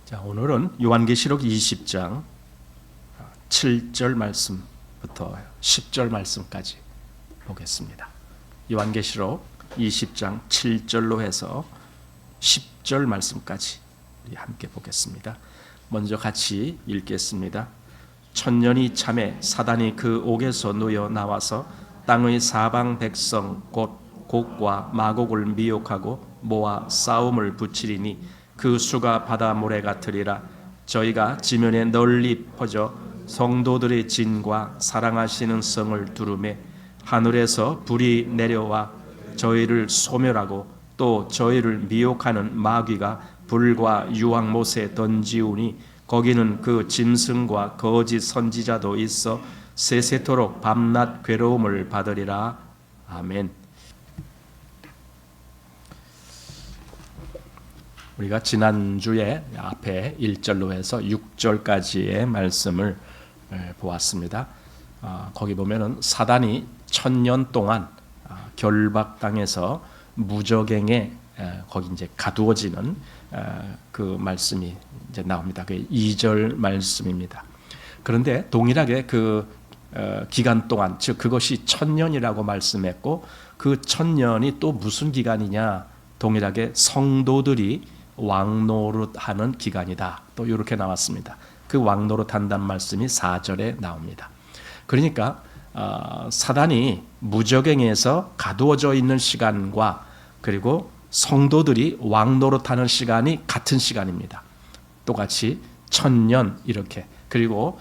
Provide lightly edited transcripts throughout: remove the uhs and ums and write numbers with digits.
자, 오늘은 요한계시록 20장 7절 말씀부터 10절 말씀까지 보겠습니다. 요한계시록 20장 7절로 해서 10절 말씀까지 우리 함께 보겠습니다. 먼저 같이 읽겠습니다. 천년이 참에 사단이 그 옥에서 놓여 나와서 땅의 사방 백성 곧 곡과 마곡을 미혹하고 모아 싸움을 붙이리니 그 수가 바다 모래 같으리라. 저희가 지면에 널리 퍼져 성도들의 진과 사랑하시는 성을 두르매 하늘에서 불이 내려와 저희를 소멸하고 또 저희를 미혹하는 마귀가 불과 유황못에 던지우니 거기는 그 짐승과 거짓 선지자도 있어 세세토록 밤낮 괴로움을 받으리라. 아멘. 우리가 지난주에 앞에 1절로 해서 6절까지의 말씀을 보았습니다. 거기 보면은 사단이 1000년 동안 결박당해서 무저갱에 거기 이제 가두어지는 그 말씀이 이제 나옵니다. 그 2절 말씀입니다. 그런데 동일하게 그 기간 동안, 즉 그것이 1000년이라고 말씀했고 그 1000년이 또 무슨 기간이냐? 동일하게 성도들이 왕노릇하는 기간이다. 또 이렇게 나왔습니다. 그 왕노릇한다는 말씀이 4절에 나옵니다. 그러니까 사단이 무저갱에서 가두어져 있는 시간과 그리고 성도들이 왕노릇하는 시간이 같은 시간입니다. 똑같이 1000년 이렇게. 그리고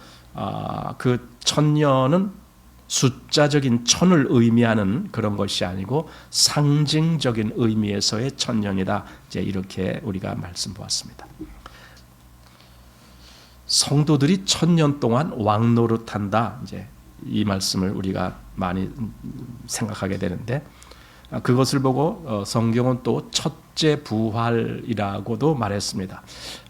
그 1000년은 숫자적인 천을 의미하는 그런 것이 아니고 상징적인 의미에서의 1000년이다. 이제 이렇게 우리가 말씀 보았습니다. 성도들이 1000년 동안 왕노릇한다. 이제 이 말씀을 우리가 많이 생각하게 되는데 그것을 보고 성경은 또 첫째 부활이라고도 말했습니다.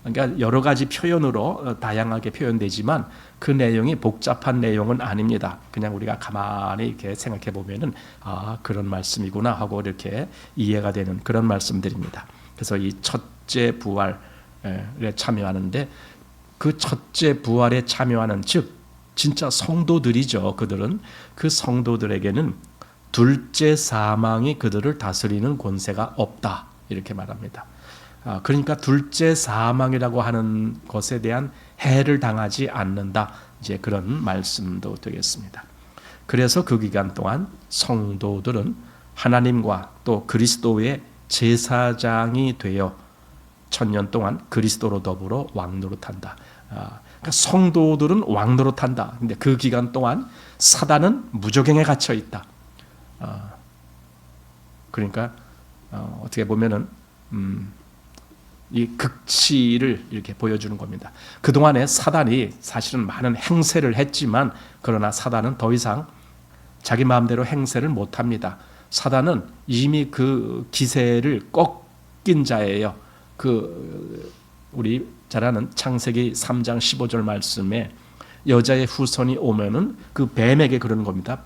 그러니까 여러 가지 표현으로 다양하게 표현되지만 그 내용이 복잡한 내용은 아닙니다. 그냥 우리가 가만히 이렇게 생각해 보면은 그런 말씀이구나 하고 이렇게 이해가 되는 그런 말씀들입니다. 그래서 이 첫째 부활에 참여하는데 그 첫째 부활에 참여하는 즉 진짜 성도들이죠. 그들은 그 성도들에게는 둘째 사망이 그들을 다스리는 권세가 없다. 이렇게 말합니다. 그러니까 둘째 사망이라고 하는 것에 대한 해를 당하지 않는다. 이제 그런 말씀도 되겠습니다. 그래서 그 기간 동안 성도들은 하나님과 또 그리스도의 제사장이 되어 1000년 동안 그리스도로 더불어 왕노릇한다. 그러니까 성도들은 왕노릇한다. 근데 그 기간 동안 사단은 무저갱에 갇혀 있다. 그러니까 어떻게 보면은 이 극치를 이렇게 보여주는 겁니다. 그 동안에 사단이 사실은 많은 행세를 했지만 그러나 사단은 더 이상 자기 마음대로 행세를 못합니다. 사단은 이미 그 기세를 꺾인 자예요. 우리 잘 아는 창세기 3장 15절 말씀에 여자의 후손이 오면은 그 뱀에게 그러는 겁니다.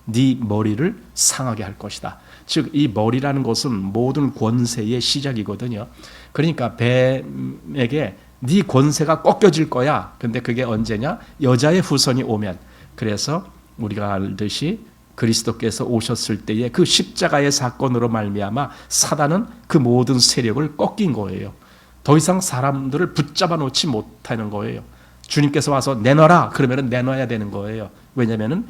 네 머리를 상하게 할 것이다. 즉 이 머리라는 것은 모든 권세의 시작이거든요. 그러니까 뱀에게 네 권세가 꺾여질 거야. 근데 그게 언제냐? 여자의 후손이 오면. 그래서 우리가 알듯이 그리스도께서 오셨을 때에 그 십자가의 사건으로 말미암아 사단은 그 모든 세력을 꺾인 거예요. 더 이상 사람들을 붙잡아 놓지 못하는 거예요. 주님께서 와서 내놔라 그러면 내놔야 되는 거예요. 왜냐하면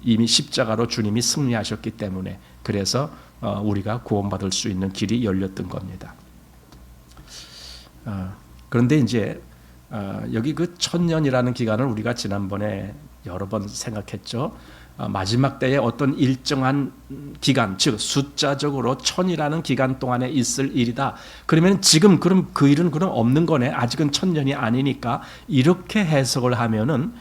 이미 십자가로 주님이 승리하셨기 때문에. 그래서 우리가 구원받을 수 있는 길이 열렸던 겁니다. 그런데 이제 여기 그 1000년이라는 기간을 우리가 지난번에 여러 번 생각했죠. 마지막 때에 어떤 일정한 기간, 즉 숫자적으로 1000이라는 기간 동안에 있을 일이다. 그러면 지금 그럼 그 일은 그럼 없는 거네. 아직은 1000년이 아니니까 이렇게 해석을 하면은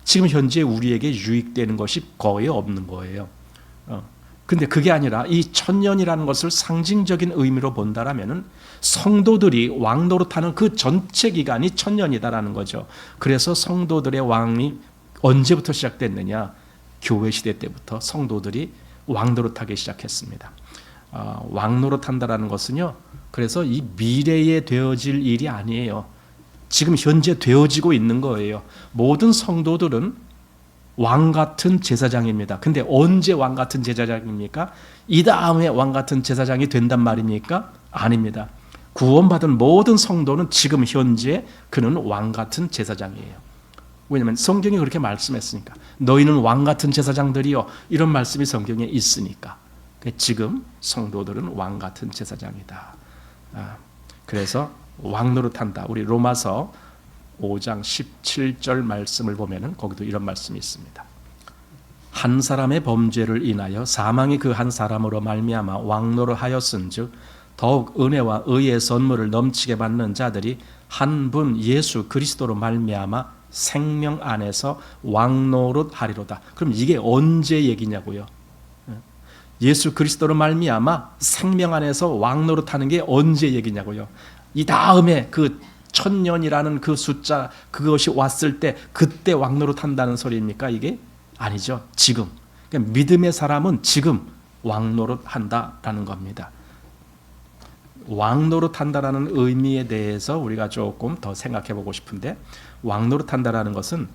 지금 현재 우리에게 유익되는 것이 거의 없는 거예요. 근데 그게 아니라 이 1000년이라는 것을 상징적인 의미로 본다라면은 성도들이 왕노릇하는 그 전체 기간이 1000년이다라는 거죠. 그래서 성도들의 왕이 언제부터 시작됐느냐? 교회 시대 때부터 성도들이 왕노릇하기 시작했습니다. 왕노릇한다라는 것은요. 그래서 이 미래에 되어질 일이 아니에요. 지금 현재 되어지고 있는 거예요. 모든 성도들은 왕 같은 제사장입니다. 근데 언제 왕 같은 제사장입니까? 이 다음에 왕 같은 제사장이 된단 말입니까? 아닙니다. 구원받은 모든 성도는 지금 현재 그는 왕 같은 제사장이에요. 왜냐하면 성경이 그렇게 말씀했으니까. 너희는 왕 같은 제사장들이요. 이런 말씀이 성경에 있으니까. 지금 성도들은 왕 같은 제사장이다. 그래서 왕 노릇한다. 우리 로마서 5장 17절 말씀을 보면은 거기도 이런 말씀이 있습니다. 한 사람의 범죄를 인하여 사망이 그 한 사람으로 말미암아 왕 노릇하였은즉 더욱 은혜와 의의 선물을 넘치게 받는 자들이 한 분 예수 그리스도로 말미암아 생명 안에서 왕 노릇하리로다. 그럼 이게 언제 얘기냐고요? 예수 그리스도로 말미암아 생명 안에서 왕 노릇하는 게 언제 얘기냐고요? 이 다음에 그 천년이라는 그 숫자 그것이 왔을 때 그때 왕 노릇한다는 소리입니까? 이게 아니죠. 지금. 그러니까 믿음의 사람은 지금 왕 노릇한다라는 겁니다. 왕 노릇한다라는 의미에 대해서 우리가 조금 더 생각해 보고 싶은데, 왕 노릇한다라는 것은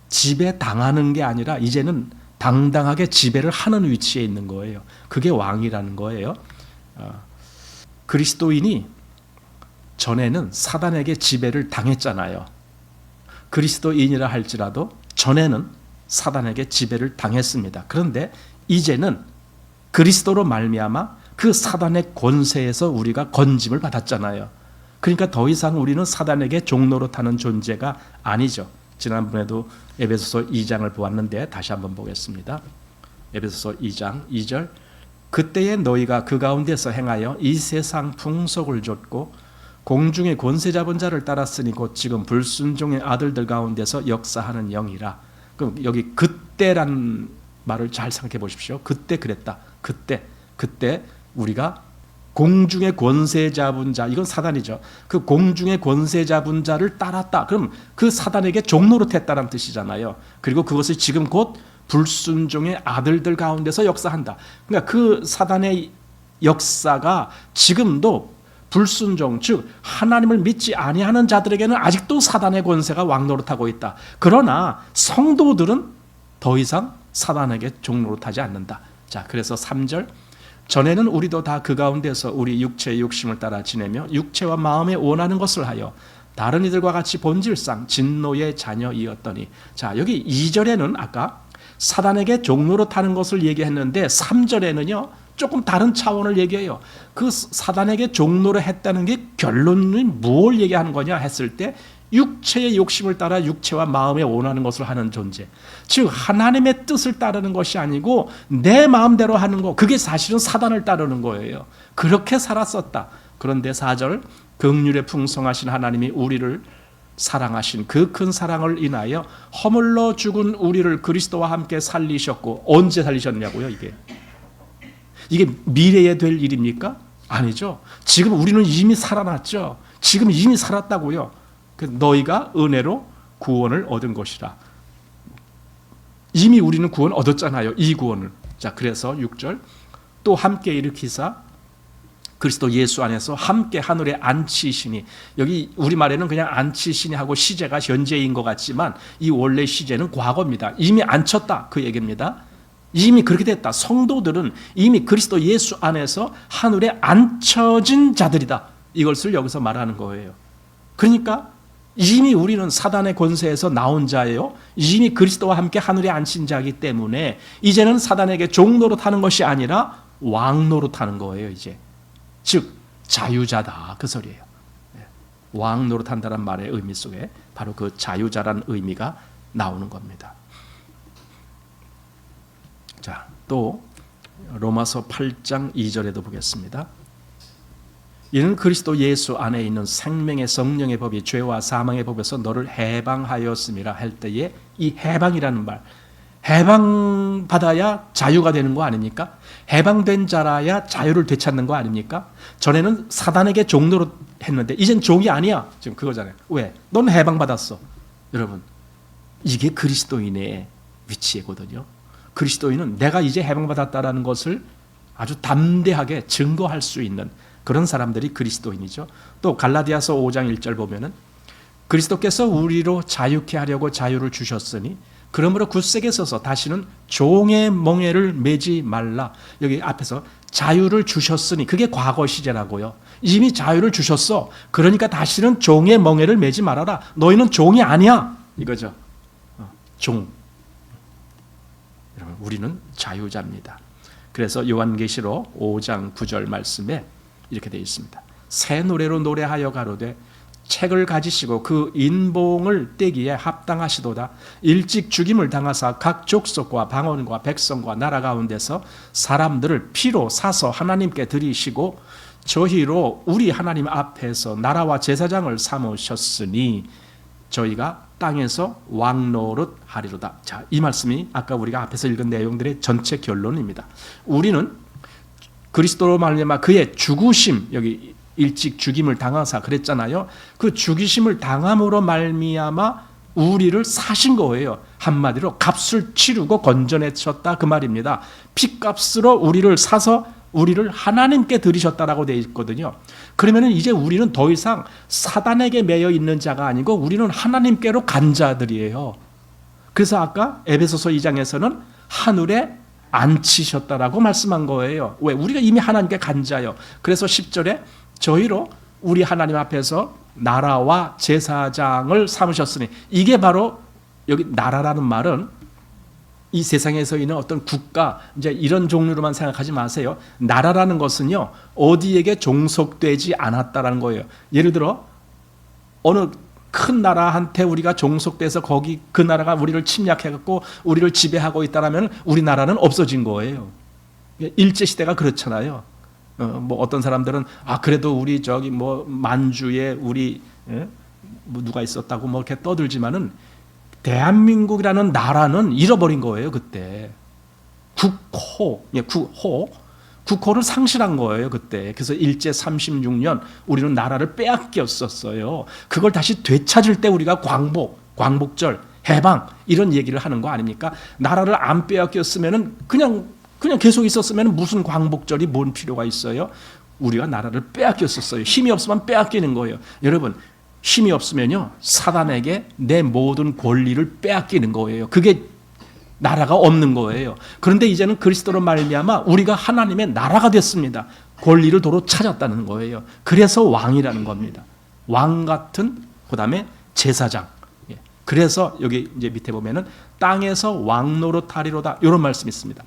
지배 당하는 게 아니라 이제는 당당하게 지배를 하는 위치에 있는 거예요. 그게 왕이라는 거예요. 그리스도인이 전에는 사단에게 지배를 당했잖아요. 그리스도인이라 할지라도 전에는 사단에게 지배를 당했습니다. 그런데 이제는 그리스도로 말미암아 그 사단의 권세에서 우리가 건짐을 받았잖아요. 그러니까 더 이상 우리는 사단에게 종노릇하는 존재가 아니죠. 지난번에도 에베소서 2장을 보았는데 다시 한번 보겠습니다. 에베소서 2장 2절 그때에 너희가 그 가운데서 행하여 이 세상 풍속을 좇고 공중의 권세 잡은 자를 따랐으니 곧 지금 불순종의 아들들 가운데서 역사하는 영이라. 그럼 여기 그때란 말을 잘 생각해 보십시오. 그때 그랬다. 그때 우리가 공중의 권세 잡은 자, 이건 사단이죠. 그 공중의 권세 잡은 자를 따랐다. 그럼 그 사단에게 종노릇했다는 뜻이잖아요. 그리고 그것을 지금 곧 불순종의 아들들 가운데서 역사한다. 그러니까 그 사단의 역사가 지금도 불순종, 즉 하나님을 믿지 아니하는 자들에게는 아직도 사단의 권세가 왕노릇하고 있다. 그러나 성도들은 더 이상 사단에게 종노릇하지 않는다. 자, 그래서 3절 전에는 우리도 다 그 가운데서 우리 육체의 욕심을 따라 지내며 육체와 마음에 원하는 것을 하여 다른 이들과 같이 본질상 진노의 자녀이었더니. 자, 여기 2절에는 아까 사단에게 종노릇하는 것을 얘기했는데 3절에는요 조금 다른 차원을 얘기해요. 그 사단에게 종노릇 했다는 게 결론이 뭘 얘기하는 거냐 했을 때 육체의 욕심을 따라 육체와 마음에 원하는 것을 하는 존재, 즉 하나님의 뜻을 따르는 것이 아니고 내 마음대로 하는 거, 그게 사실은 사단을 따르는 거예요. 그렇게 살았었다. 그런데 4절 긍휼에 풍성하신 하나님이 우리를 사랑하신 그 큰 사랑을 인하여 허물러 죽은 우리를 그리스도와 함께 살리셨고. 언제 살리셨냐고요? 이게 미래에 될 일입니까? 아니죠. 지금 우리는 이미 살아났죠. 지금 이미 살았다고요. 너희가 은혜로 구원을 얻은 것이라. 이미 우리는 구원 얻었잖아요. 이 구원을. 자, 그래서 6절 또 함께 일으키사 그리스도 예수 안에서 함께 하늘에 앉히시니. 여기 우리말에는 그냥 앉히시니 하고 시제가 현재인 것 같지만 이 원래 시제는 과거입니다. 이미 앉혔다 그 얘기입니다. 이미 그렇게 됐다. 성도들은 이미 그리스도 예수 안에서 하늘에 앉혀진 자들이다. 이것을 여기서 말하는 거예요. 그러니까 이미 우리는 사단의 권세에서 나온 자예요. 이미 그리스도와 함께 하늘에 앉힌 자이기 때문에 이제는 사단에게 종노릇하는 것이 아니라 왕노릇하는 거예요. 이제 즉 자유자다 그 소리예요. 왕노릇한다는 말의 의미 속에 바로 그 자유자라는 의미가 나오는 겁니다. 자, 또 로마서 8장 2절에도 보겠습니다. 이는 그리스도 예수 안에 있는 생명의 성령의 법이 죄와 사망의 법에서 너를 해방하였음이라 할 때에 이 해방이라는 말, 해방받아야 자유가 되는 거 아닙니까? 해방된 자라야 자유를 되찾는 거 아닙니까? 전에는 사단에게 종노릇 했는데 이젠 종이 아니야. 지금 그거잖아요. 왜? 넌 해방받았어. 여러분, 이게 그리스도인의 위치거든요. 그리스도인은 내가 이제 해방받았다라는 것을 아주 담대하게 증거할 수 있는 그런 사람들이 그리스도인이죠. 또 갈라디아서 5장 1절 보면은 그리스도께서 우리로 자유케 하려고 자유를 주셨으니 그러므로 굳세게 서서 다시는 종의 멍에를 매지 말라. 여기 앞에서 자유를 주셨으니 그게 과거 시제라고요. 이미 자유를 주셨어. 그러니까 다시는 종의 멍에를 매지 말아라. 너희는 종이 아니야. 이거죠. 종. 여러분, 우리는 자유자입니다. 그래서 요한계시록 5장 9절 말씀에 이렇게 되어 있습니다. 새 노래로 노래하여 가로되 책을 가지시고 그 인봉을 떼기에 합당하시도다. 일찍 죽임을 당하사 각 족속과 방언과 백성과 나라 가운데서 사람들을 피로 사서 하나님께 드리시고 저희로 우리 하나님 앞에서 나라와 제사장을 삼으셨으니 저희가 땅에서 왕노릇 하리로다. 자, 이 말씀이 아까 우리가 앞에서 읽은 내용들의 전체 결론입니다. 우리는 그리스도로 말미암아 그의 죽으심, 여기 일찍 죽임을 당하사 그랬잖아요. 그 죽이심을 당함으로 말미암아 우리를 사신 거예요. 한마디로 값을 치르고 건져내셨다 그 말입니다. 피값으로 우리를 사서 우리를 하나님께 드리셨다라고 되어 있거든요. 그러면 이제 우리는 더 이상 사단에게 매여 있는 자가 아니고 우리는 하나님께로 간 자들이에요. 그래서 아까 에베소서 2장에서는 하늘에 앉히셨다라고 말씀한 거예요. 왜? 우리가 이미 하나님께 간 자예요. 그래서 10절에 저희로 우리 하나님 앞에서 나라와 제사장을 삼으셨으니, 이게 바로 여기 나라라는 말은 이 세상에서 있는 어떤 국가, 이제 이런 종류로만 생각하지 마세요. 나라라는 것은요, 어디에게 종속되지 않았다라는 거예요. 예를 들어 어느 큰 나라한테 우리가 종속돼서 거기 그 나라가 우리를 침략해갖고 우리를 지배하고 있다라면 우리나라는 없어진 거예요. 일제 시대가 그렇잖아요. 뭐 어떤 사람들은 그래도 우리 저기 뭐 만주에 우리 뭐 누가 있었다고 뭐 이렇게 떠들지만은 대한민국이라는 나라는 잃어버린 거예요. 그때 국호를 상실한 거예요. 그때. 그래서 일제 36년 우리는 나라를 빼앗겼었어요. 그걸 다시 되찾을 때 우리가 광복절, 해방 이런 얘기를 하는 거 아닙니까? 나라를 안 빼앗겼으면은 그냥 계속 있었으면 무슨 광복절이 뭔 필요가 있어요? 우리가 나라를 빼앗겼었어요. 힘이 없으면 빼앗기는 거예요. 여러분, 힘이 없으면요, 사단에게 내 모든 권리를 빼앗기는 거예요. 그게 나라가 없는 거예요. 그런데 이제는 그리스도로 말미암아 우리가 하나님의 나라가 됐습니다. 권리를 도로 찾았다는 거예요. 그래서 왕이라는 겁니다. 왕 같은, 그다음에 제사장. 그래서 여기 이제 밑에 보면은 땅에서 왕노릇하리로다 이런 말씀이 있습니다.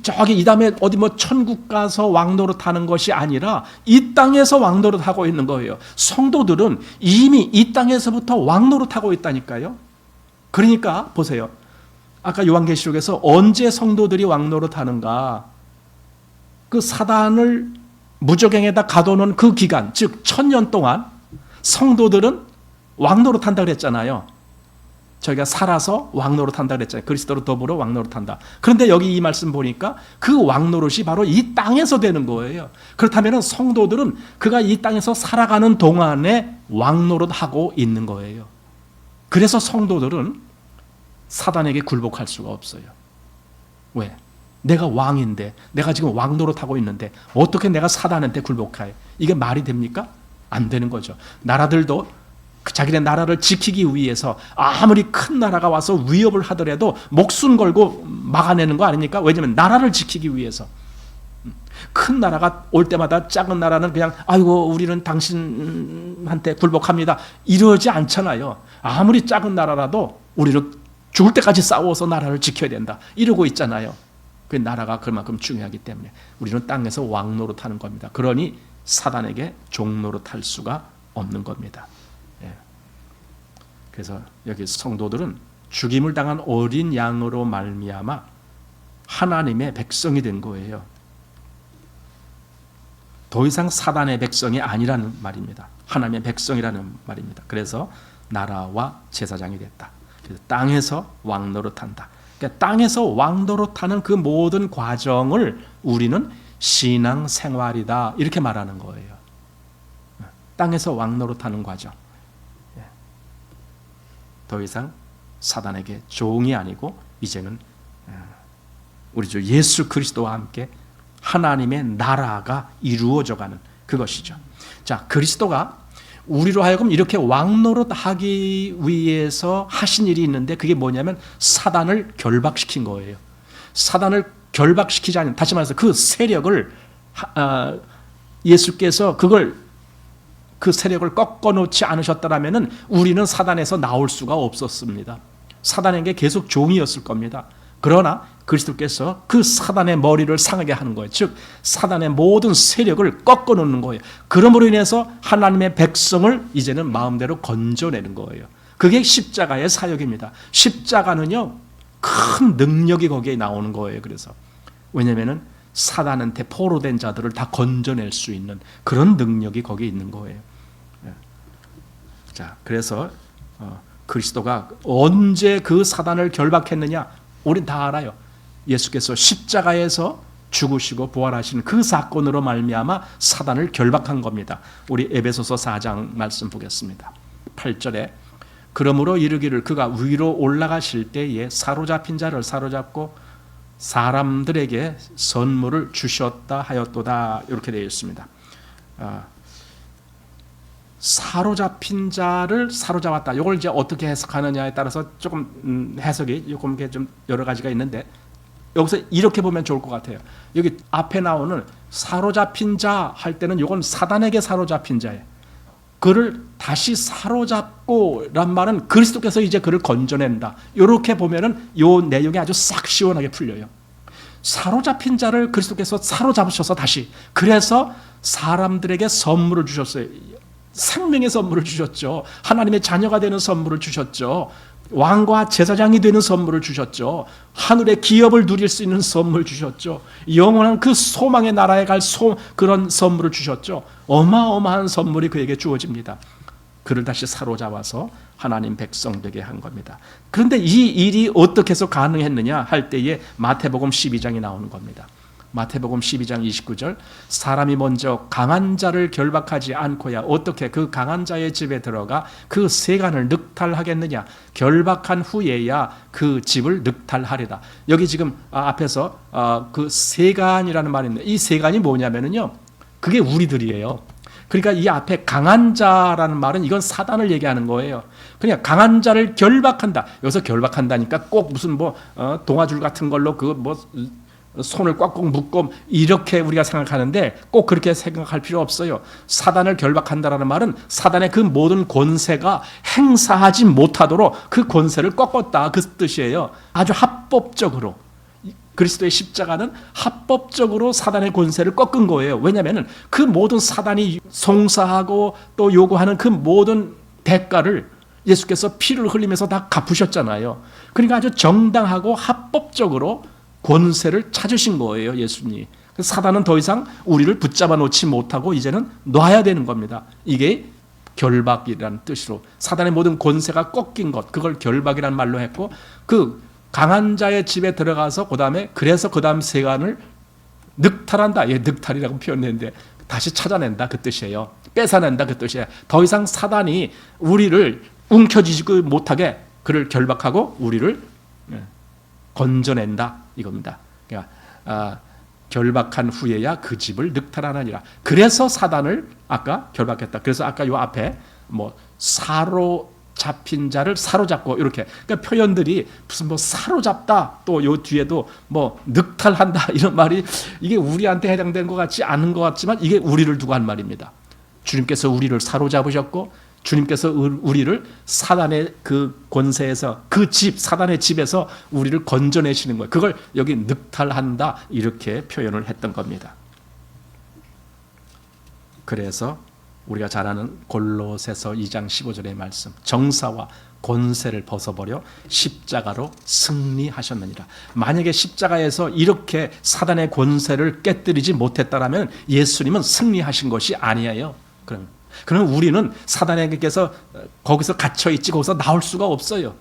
저기 이 다음에 어디 뭐 천국 가서 왕노릇 하는 것이 아니라 이 땅에서 왕노릇 하고 있는 거예요. 성도들은 이미 이 땅에서부터 왕노릇 하고 있다니까요. 그러니까 보세요. 아까 요한계시록에서 언제 성도들이 왕노릇 하는가? 그 사단을 무저갱에다 가둬놓은 그 기간, 즉 1000년 동안 성도들은 왕노릇 한다 그랬잖아요. 저희가 살아서 왕노릇 한다 그랬잖아요. 그리스도로 더불어 왕노릇 한다. 그런데 여기 이 말씀 보니까 그 왕노릇이 바로 이 땅에서 되는 거예요. 그렇다면 성도들은 그가 이 땅에서 살아가는 동안에 왕노릇 하고 있는 거예요. 그래서 성도들은 사단에게 굴복할 수가 없어요. 왜? 내가 왕인데, 내가 지금 왕노릇 하고 있는데 어떻게 내가 사단한테 굴복해? 이게 말이 됩니까? 안 되는 거죠. 나라들도 자기네 나라를 지키기 위해서 아무리 큰 나라가 와서 위협을 하더라도 목숨 걸고 막아내는 거 아닙니까? 왜냐하면 나라를 지키기 위해서. 큰 나라가 올 때마다 작은 나라는 그냥 아이고 우리는 당신한테 굴복합니다 이러지 않잖아요. 아무리 작은 나라라도 우리를 죽을 때까지 싸워서 나라를 지켜야 된다 이러고 있잖아요. 그 나라가 그만큼 중요하기 때문에 우리는 땅에서 왕노릇하는 겁니다. 그러니 사단에게 종노릇할 수가 없는 겁니다. 그래서 여기 성도들은 죽임을 당한 어린 양으로 말미암아 하나님의 백성이 된 거예요. 더 이상 사단의 백성이 아니라는 말입니다. 하나님의 백성이라는 말입니다. 그래서 나라와 제사장이 됐다. 그래서 땅에서 왕노릇한다. 그러니까 땅에서 왕노릇하는 그 모든 과정을 우리는 신앙생활이다 이렇게 말하는 거예요. 땅에서 왕노릇하는 과정. 더 이상 사단에게 종이 아니고 이제는 우리 주 예수 그리스도와 함께 하나님의 나라가 이루어져가는 그것이죠. 자, 그리스도가 우리로 하여금 이렇게 왕노릇하기 위해서 하신 일이 있는데 그게 뭐냐면 사단을 결박시킨 거예요. 사단을 결박시키지 않는, 다시 말해서 그 세력을 예수께서 그 세력을 꺾어놓지 않으셨다라면은 우리는 사단에서 나올 수가 없었습니다. 사단에게 계속 종이었을 겁니다. 그러나 그리스도께서 그 사단의 머리를 상하게 하는 거예요. 즉 사단의 모든 세력을 꺾어놓는 거예요. 그러므로 인해서 하나님의 백성을 이제는 마음대로 건져내는 거예요. 그게 십자가의 사역입니다. 십자가는요, 큰 능력이 거기에 나오는 거예요. 그래서 왜냐하면 사단한테 포로된 자들을 다 건져낼 수 있는 그런 능력이 거기에 있는 거예요. 자, 그래서 그리스도가 언제 그 사단을 결박했느냐? 우린 다 알아요. 예수께서 십자가에서 죽으시고 부활하신 그 사건으로 말미암아 사단을 결박한 겁니다. 우리 에베소서 4장 말씀 보겠습니다. 8절에 그러므로 이르기를 그가 위로 올라가실 때에 사로잡힌 자를 사로잡고 사람들에게 선물을 주셨다 하였도다, 이렇게 되어 있습니다. 사로잡힌 자를 사로잡았다. 이걸 이제 어떻게 해석하느냐에 따라서 조금 해석이 조금 좀 여러 가지가 있는데 여기서 이렇게 보면 좋을 것 같아요. 여기 앞에 나오는 사로잡힌 자 할 때는 이건 사단에게 사로잡힌 자예요. 그를 다시 사로잡고란 말은 그리스도께서 이제 그를 건져낸다. 이렇게 보면은 이 내용이 아주 싹 시원하게 풀려요. 사로잡힌 자를 그리스도께서 사로잡으셔서 다시, 그래서 사람들에게 선물을 주셨어요. 생명의 선물을 주셨죠. 하나님의 자녀가 되는 선물을 주셨죠. 왕과 제사장이 되는 선물을 주셨죠. 하늘의 기업을 누릴 수 있는 선물 주셨죠. 영원한 그 소망의 나라에 갈 그런 선물을 주셨죠. 어마어마한 선물이 그에게 주어집니다. 그를 다시 사로잡아서 하나님 백성 되게 한 겁니다. 그런데 이 일이 어떻게 해서 가능했느냐 할 때에 마태복음 12장이 나오는 겁니다. 마태복음 12장 29절 사람이 먼저 강한 자를 결박하지 않고야 어떻게 그 강한 자의 집에 들어가 그 세간을 늑탈하겠느냐. 결박한 후에야 그 집을 늑탈하리라. 여기 지금 앞에서 그 세간이라는 말이 있는데 이 세간이 뭐냐면요, 그게 우리들이에요. 그러니까 이 앞에 강한 자라는 말은 이건 사단을 얘기하는 거예요. 그냥 강한 자를 결박한다. 여기서 결박한다니까 꼭 무슨 동아줄 같은 걸로 손을 꽉꽉 묶고 이렇게 우리가 생각하는데 꼭 그렇게 생각할 필요 없어요. 사단을 결박한다라는 말은 사단의 그 모든 권세가 행사하지 못하도록 그 권세를 꺾었다, 그 뜻이에요. 아주 합법적으로. 그리스도의 십자가는 합법적으로 사단의 권세를 꺾은 거예요. 왜냐하면 그 모든 사단이 송사하고 또 요구하는 그 모든 대가를 예수께서 피를 흘리면서 다 갚으셨잖아요. 그러니까 아주 정당하고 합법적으로 권세를 찾으신 거예요, 예수님이. 사단은 더 이상 우리를 붙잡아 놓지 못하고 이제는 놔야 되는 겁니다. 이게 결박이라는 뜻으로 사단의 모든 권세가 꺾인 것, 그걸 결박이라는 말로 했고, 그 강한 자의 집에 들어가서 그래서 그 다음 세간을 늑탈한다. 늑탈이라고 표현했는데 다시 찾아낸다, 그 뜻이에요. 뺏어낸다, 그 뜻이에요. 더 이상 사단이 우리를 움켜쥐지 못하게 그를 결박하고 우리를 건져낸다, 이겁니다. 그러니까 결박한 후에야 그 집을 늑탈하느니라. 그래서 사단을 아까 결박했다. 그래서 아까 요 앞에 사로잡힌 자를 사로잡고 이렇게, 그러니까 표현들이 무슨 사로잡다, 또 요 뒤에도 늑탈한다, 이런 말이 이게 우리한테 해당된 것 같지 않은 것 같지만 이게 우리를 두고 한 말입니다. 주님께서 우리를 사로잡으셨고 주님께서 우리를 사단의 그 권세에서, 사단의 집에서 우리를 건져내시는 거예요. 그걸 여기 늑탈한다, 이렇게 표현을 했던 겁니다. 그래서 우리가 잘 아는 골로새서 2장 15절의 말씀, 정사와 권세를 벗어버려 십자가로 승리하셨느니라. 만약에 십자가에서 이렇게 사단의 권세를 깨뜨리지 못했다라면 예수님은 승리하신 것이 아니에요. 그럼 우리는 사단에게서 거기서 갇혀있지 거기서 나올 수가 없어요.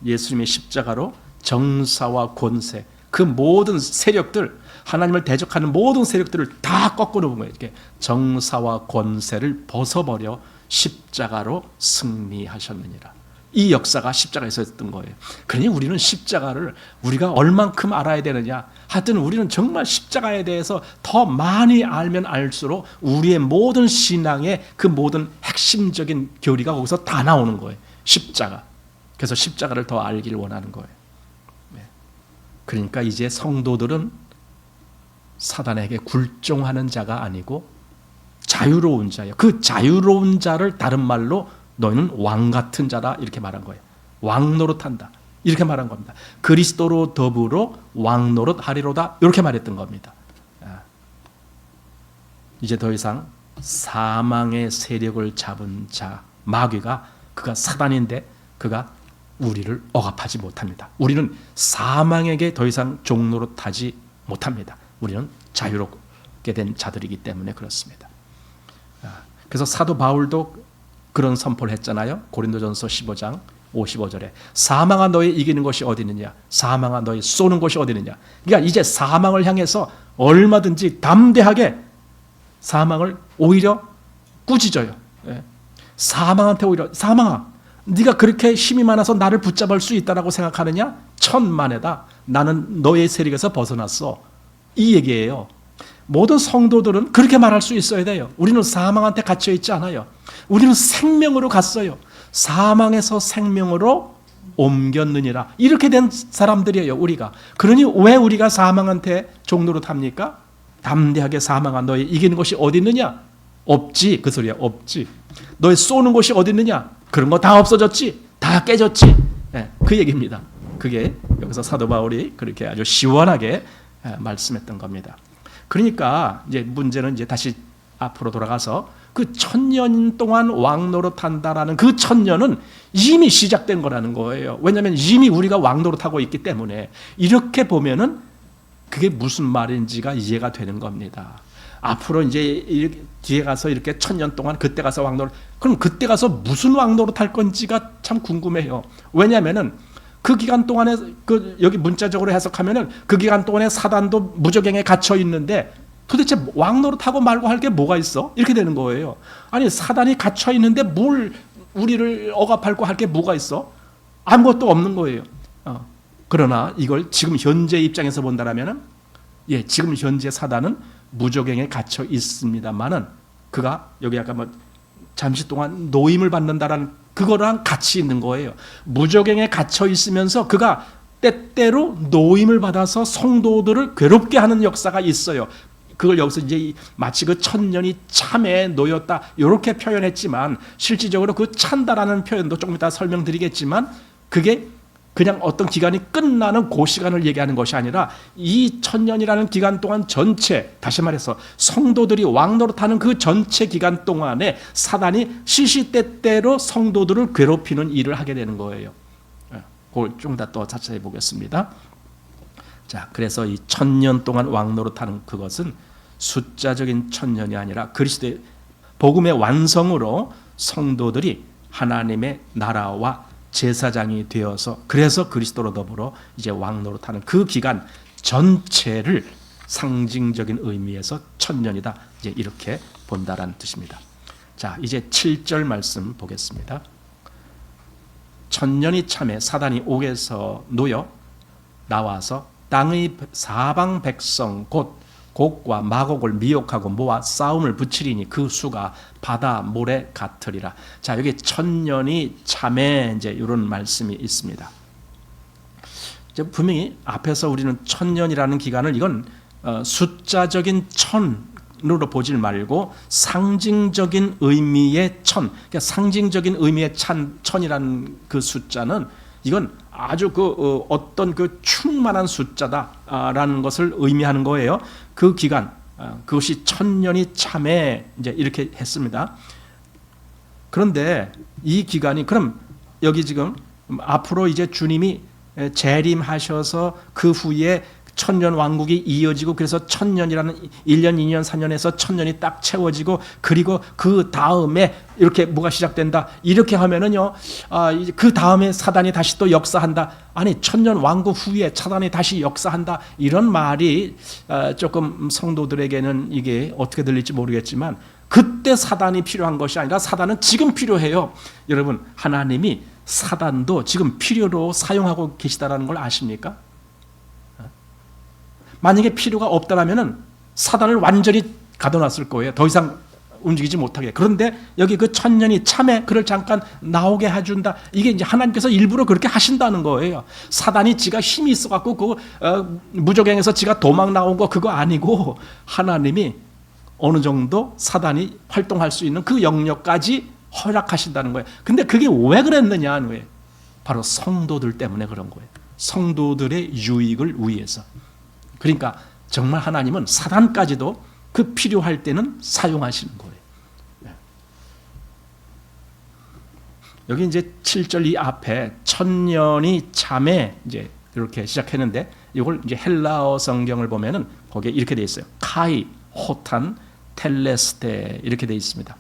예수님의 십자가로 정사와 권세, 그 모든 세력들, 하나님을 대적하는 모든 세력들을 다 꺾어놓은 거예요. 이렇게 정사와 권세를 벗어버려 십자가로 승리하셨느니라. 이 역사가 십자가에서 있었던 거예요. 그러니 우리는 십자가를 우리가 얼만큼 알아야 되느냐. 하여튼 우리는 정말 십자가에 대해서 더 많이 알면 알수록 우리의 모든 신앙의 그 모든 핵심적인 교리가 거기서 다 나오는 거예요. 십자가. 그래서 십자가를 더 알기를 원하는 거예요. 그러니까 이제 성도들은 사단에게 굴종하는 자가 아니고 자유로운 자예요. 그 자유로운 자를 다른 말로 너희는 왕 같은 자다 이렇게 말한 거예요. 왕 노릇한다 이렇게 말한 겁니다. 그리스도로 더불어 왕 노릇하리로다 이렇게 말했던 겁니다. 이제 더 이상 사망의 세력을 잡은 자 마귀가 그가 사단인데 그가 우리를 억압하지 못합니다. 우리는 사망에게 더 이상 종노릇하지 못합니다. 우리는 자유롭게 된 자들이기 때문에 그렇습니다. 그래서 사도 바울도 그런 선포를 했잖아요. 고린도전서 15장 55절에 사망아 너희 이기는 것이 어디 있느냐, 사망아 너희 쏘는 것이 어디 있느냐. 그러니까 이제 사망을 향해서 얼마든지 담대하게 사망을 오히려 꾸짖어요. 사망한테 오히려 사망아 네가 그렇게 힘이 많아서 나를 붙잡을 수 있다라고 생각하느냐? 천만에다 나는 너의 세력에서 벗어났어. 이 얘기예요. 모든 성도들은 그렇게 말할 수 있어야 돼요. 우리는 사망한테 갇혀 있지 않아요. 우리는 생명으로 갔어요. 사망에서 생명으로 옮겼느니라. 이렇게 된 사람들이에요, 우리가. 그러니 왜 우리가 사망한테 종노릇합니까? 담대하게 사망아 너희 이기는 것이 어디 있느냐? 없지. 그 소리야. 없지. 너희 쏘는 것이 어디 있느냐? 그런 거 다 없어졌지. 다 깨졌지. 그 얘기입니다. 그게 여기서 사도 바울이 그렇게 아주 시원하게 말씀했던 겁니다. 그러니까 이제 문제는 이제 다시 앞으로 돌아가서 그 1000년 동안 왕 노릇한다라는 그 1000년은 이미 시작된 거라는 거예요. 왜냐하면 이미 우리가 왕 노릇하고 있기 때문에 이렇게 보면은 그게 무슨 말인지가 이해가 되는 겁니다. 앞으로 이제 뒤에 가서 이렇게 1000년 동안 그때 가서 왕 노릇, 그럼 그때 가서 무슨 왕 노릇할 건지가 참 궁금해요. 왜냐하면은 그 기간 동안에 여기 문자적으로 해석하면은 그 기간 동안에 사단도 무저갱에 갇혀 있는데 도대체 왕 노릇하고 말고 할 게 뭐가 있어? 이렇게 되는 거예요. 아니 사단이 갇혀 있는데 뭘 우리를 억압하고 할 게 뭐가 있어? 아무것도 없는 거예요. 그러나 이걸 지금 현재 입장에서 본다라면은 지금 현재 사단은 무저갱에 갇혀 있습니다만은 그가 여기 아까 잠시 동안 노임을 받는다라는 그거랑 같이 있는 거예요. 무저갱에 갇혀 있으면서 그가 때때로 노임을 받아서 성도들을 괴롭게 하는 역사가 있어요. 그걸 여기서 이제 마치 그 1000년이 참에 놓였다 이렇게 표현했지만 실질적으로 그 찬다라는 표현도 조금 이따 설명드리겠지만 그게 그냥 어떤 기간이 끝나는 그 시간을 얘기하는 것이 아니라 이 1000년이라는 기간 동안 전체, 다시 말해서 성도들이 왕노릇하는 그 전체 기간 동안에 사단이 시시때때로 성도들을 괴롭히는 일을 하게 되는 거예요. 그걸 좀 더 또 자세히 보겠습니다. 자, 그래서 이 1000년 동안 왕노릇하는 그것은 숫자적인 1000년이 아니라 그리스도의 복음의 완성으로 성도들이 하나님의 나라와 제사장이 되어서 그래서 그리스도로 더불어 이제 왕 노릇하는 그 기간 전체를 상징적인 의미에서 1000년이다. 이제 이렇게 본다라는 뜻입니다. 자, 이제 7절 말씀 보겠습니다. 1000년이 참에 사단이 옥에서 놓여 나와서 땅의 사방 백성 곧 곡과 마곡을 미혹하고 모아 싸움을 붙이리니 그 수가 바다 모래 같으리라. 자, 여기 1000년이 참에 이제 이런 말씀이 있습니다. 이제 분명히 앞에서 우리는 1000년이라는 기간을 이건 숫자적인 1000으로 보질 말고 상징적인 의미의 1000, 그러니까 상징적인 의미의 1000이라는 그 숫자는 이건 아주 어떤 충만한 숫자다라는 것을 의미하는 거예요. 그 기간, 그것이 1000년이 참에 이제 이렇게 했습니다. 그런데 이 기간이 그럼 여기 지금 앞으로 이제 주님이 재림하셔서 그 후에 1000년 왕국이 이어지고 그래서 1000년이라는 1년, 2년, 4년에서 1000년이 딱 채워지고 그리고 그 다음에 이렇게 뭐가 시작된다. 이렇게 하면은요, 그 다음에 사단이 다시 또 역사한다. 아니, 1000년 왕국 후에 사단이 다시 역사한다. 이런 말이 조금 성도들에게는 이게 어떻게 들릴지 모르겠지만 그때 사단이 필요한 것이 아니라 사단은 지금 필요해요. 여러분, 하나님이 사단도 지금 필요로 사용하고 계시다는 걸 아십니까? 만약에 필요가 없다라면은 사단을 완전히 가둬놨을 거예요. 더 이상 움직이지 못하게. 그런데 여기 그 천년이 참에 그를 잠깐 나오게 해준다. 이게 이제 하나님께서 일부러 그렇게 하신다는 거예요. 사단이 지가 힘이 있어갖고 그 무적행에서 지가 도망 나온 거 그거 아니고 하나님이 어느 정도 사단이 활동할 수 있는 그 영역까지 허락하신다는 거예요. 근데 그게 왜 그랬느냐? 왜? 바로 성도들 때문에 그런 거예요. 성도들의 유익을 위해서. 그러니까 정말 하나님은 사단까지도 그 필요할 때는 사용하시는 거예요. 여기 이제 7절 이 앞에 천년이 참에 이제 이렇게 시작했는데 이걸 이제 헬라어 성경을 보면은 거기에 이렇게 돼 있어요. 카이, 호탄, 텔레스테 이렇게 돼 있습니다.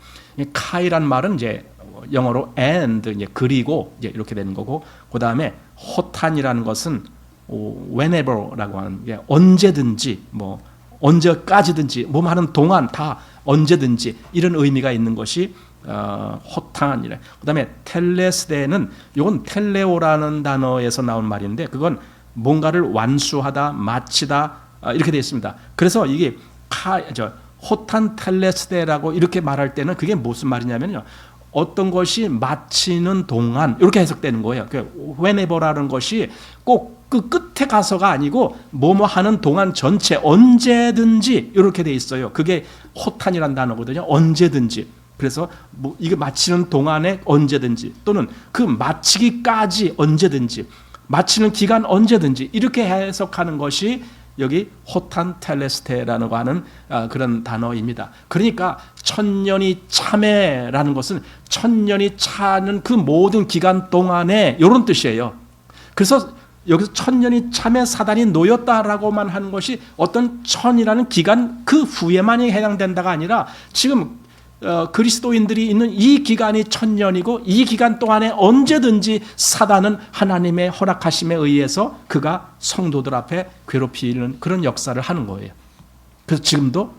카이란 말은 이제 영어로 and 이제 그리고 이제 이렇게 되는 거고, 그 다음에 호탄이라는 것은 whenever라고 하는 게 언제든지 뭐 언제까지든지 뭐 하는 동안 다 언제든지 이런 의미가 있는 것이 호탄이래. 그 다음에 텔레스데는 이건 텔레오라는 단어에서 나온 말인데 그건 뭔가를 완수하다, 마치다 이렇게 되어 있습니다. 그래서 이게 호탄 텔레스데라고 이렇게 말할 때는 그게 무슨 말이냐면요, 어떤 것이 마치는 동안 이렇게 해석되는 거예요. whenever라는 것이 꼭 그 끝에 가서가 아니고 뭐뭐 하는 동안 전체 언제든지 이렇게 돼 있어요. 그게 호탄이라는 단어거든요. 언제든지. 그래서 뭐 이게 마치는 동안에 언제든지 또는 그 마치기까지 언제든지 마치는 기간 언제든지 이렇게 해석하는 것이 여기 호탄 텔레스테라고 하는 그런 단어입니다. 그러니까 천년이 참에라는 것은 천년이 차는 그 모든 기간 동안에 이런 뜻이에요. 그래서 여기서 천년이 참에 사단이 놓였다라고만 하는 것이 어떤 천이라는 기간 그 후에만이 해당된다가 아니라 지금 그리스도인들이 있는 이 기간이 천년이고 이 기간 동안에 언제든지 사단은 하나님의 허락하심에 의해서 그가 성도들 앞에 괴롭히는 그런 역사를 하는 거예요. 그래서 지금도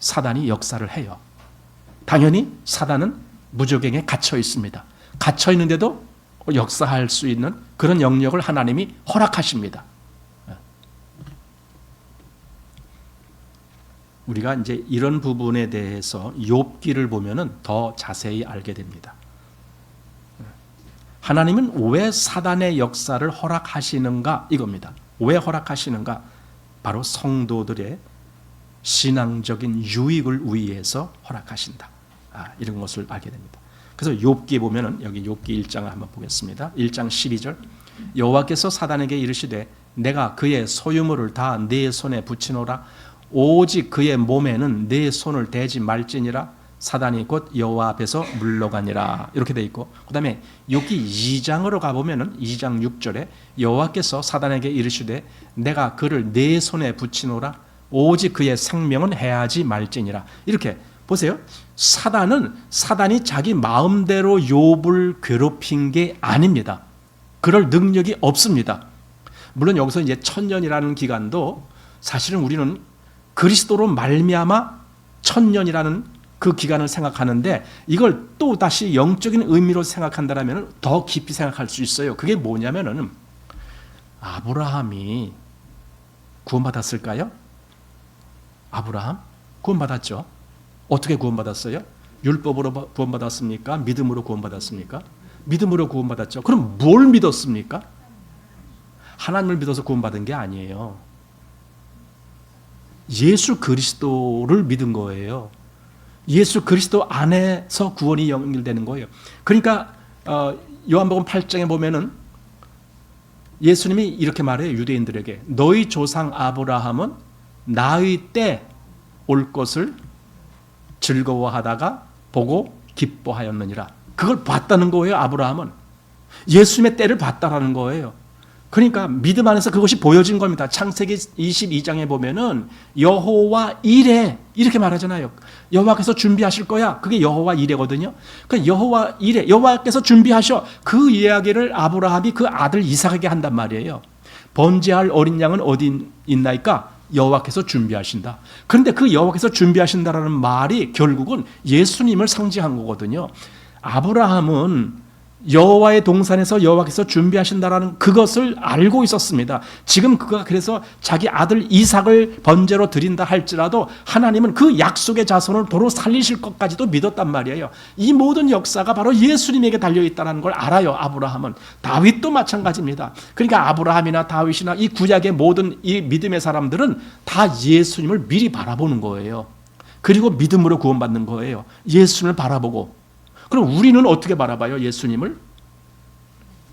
사단이 역사를 해요. 당연히 사단은 무적행에 갇혀 있습니다. 갇혀 있는데도 역사할 수 있는 그런 영역을 하나님이 허락하십니다. 우리가 이제 이런 부분에 대해서 욥기를 보면은 더 자세히 알게 됩니다. 하나님은 왜 사단의 역사를 허락하시는가 이겁니다. 왜 허락하시는가? 바로 성도들의 신앙적인 유익을 위해서 허락하신다. 이런 것을 알게 됩니다. 그래서 욥기 보면은 여기 욥기 1장을 한번 보겠습니다. 1장 12절. 여호와께서 사단에게 이르시되 내가 그의 소유물을 다 네 손에 붙이노라. 오직 그의 몸에는 네 손을 대지 말지니라. 사단이 곧 여호와 앞에서 물러가니라. 이렇게 돼 있고, 그다음에 욥기 2장으로 가보면은 2장 6절에 여호와께서 사단에게 이르시되 내가 그를 네 손에 붙이노라. 오직 그의 생명은 해하지 말지니라. 이렇게 보세요. 사단이 자기 마음대로 욥을 괴롭힌 게 아닙니다. 그럴 능력이 없습니다. 물론 여기서 이제 천년이라는 기간도 사실은 우리는 그리스도로 말미암아 천년이라는 그 기간을 생각하는데 이걸 또 다시 영적인 의미로 생각한다면 더 깊이 생각할 수 있어요. 그게 뭐냐면은 아브라함이 구원받았을까요? 아브라함 구원받았죠. 어떻게 구원받았어요? 율법으로 구원받았습니까? 믿음으로 구원받았습니까? 믿음으로 구원받았죠. 그럼 뭘 믿었습니까? 하나님을 믿어서 구원받은 게 아니에요. 예수 그리스도를 믿은 거예요. 예수 그리스도 안에서 구원이 연결되는 거예요. 그러니까 요한복음 8장에 보면은 예수님이 이렇게 말해요. 유대인들에게 너희 조상 아브라함은 나의 때 올 것을 즐거워하다가 보고 기뻐하였느니라. 그걸 봤다는 거예요. 아브라함은 예수님의 때를 봤다라는 거예요. 그러니까 믿음 안에서 그것이 보여진 겁니다. 창세기 22장에 보면은 여호와 이레 이렇게 말하잖아요. 여호와께서 준비하실 거야. 그게 여호와 이레거든요. 그 여호와 이레, 여호와께서 준비하셔. 그 이야기를 아브라함이 그 아들 이삭에게 한단 말이에요. 번제할 어린 양은 어디 있나이까? 여호와께서 준비하신다. 그런데 그 여호와께서 준비하신다라는 말이 결국은 예수님을 상징한 거거든요. 아브라함은 여호와의 동산에서 여호와께서 준비하신다라는 그것을 알고 있었습니다. 지금 그가 그래서 자기 아들 이삭을 번제로 드린다 할지라도 하나님은 그 약속의 자손을 도로 살리실 것까지도 믿었단 말이에요. 이 모든 역사가 바로 예수님에게 달려있다는 걸 알아요. 아브라함은. 다윗도 마찬가지입니다. 그러니까 아브라함이나 다윗이나 이 구약의 모든 이 믿음의 사람들은 다 예수님을 미리 바라보는 거예요. 그리고 믿음으로 구원받는 거예요. 예수님을 바라보고. 그럼 우리는 어떻게 바라봐요? 예수님을?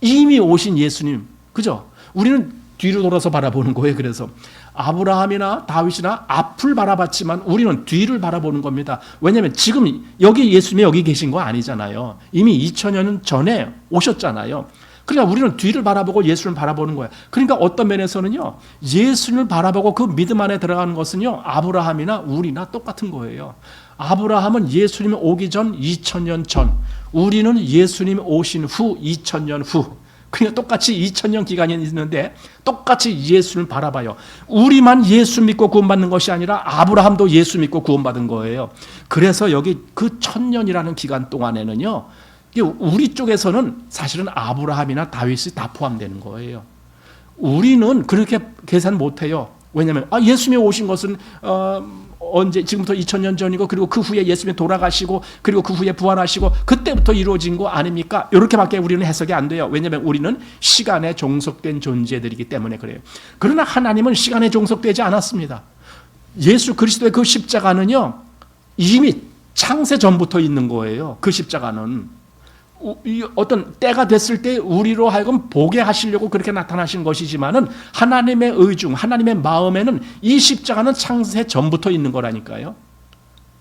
이미 오신 예수님, 그죠? 우리는 뒤로 돌아서 바라보는 거예요. 그래서 아브라함이나 다윗이나 앞을 바라봤지만 우리는 뒤를 바라보는 겁니다. 왜냐하면 지금 여기 예수님이 여기 계신 거 아니잖아요. 이미 2000년 전에 오셨잖아요. 그러니까 우리는 뒤를 바라보고 예수를 바라보는 거예요. 그러니까 어떤 면에서는요, 예수님을 바라보고 그 믿음 안에 들어가는 것은요, 아브라함이나 우리나 똑같은 거예요. 아브라함은 예수님이 오기 전 2000년 전, 우리는 예수님이 오신 후 2000년 후. 그러니까 똑같이 2000년 기간이 있는데 똑같이 예수를 바라봐요. 우리만 예수 믿고 구원받는 것이 아니라 아브라함도 예수 믿고 구원받은 거예요. 그래서 여기 그 1000년이라는 기간 동안에는요, 우리 쪽에서는 사실은 아브라함이나 다윗이 다 포함되는 거예요. 우리는 그렇게 계산 못해요. 왜냐하면 예수님이 오신 것은 언제 지금부터 2000년 전이고 그리고 그 후에 예수님이 돌아가시고 그리고 그 후에 부활하시고 그때부터 이루어진 거 아닙니까? 이렇게밖에 우리는 해석이 안 돼요. 왜냐하면 우리는 시간에 종속된 존재들이기 때문에 그래요. 그러나 하나님은 시간에 종속되지 않았습니다. 예수 그리스도의 그 십자가는요, 이미 창세 전부터 있는 거예요. 그 십자가는 어떤 때가 됐을 때 우리로 하여금 보게 하시려고 그렇게 나타나신 것이지만은 하나님의 의중, 하나님의 마음에는 이 십자가는 창세 전부터 있는 거라니까요.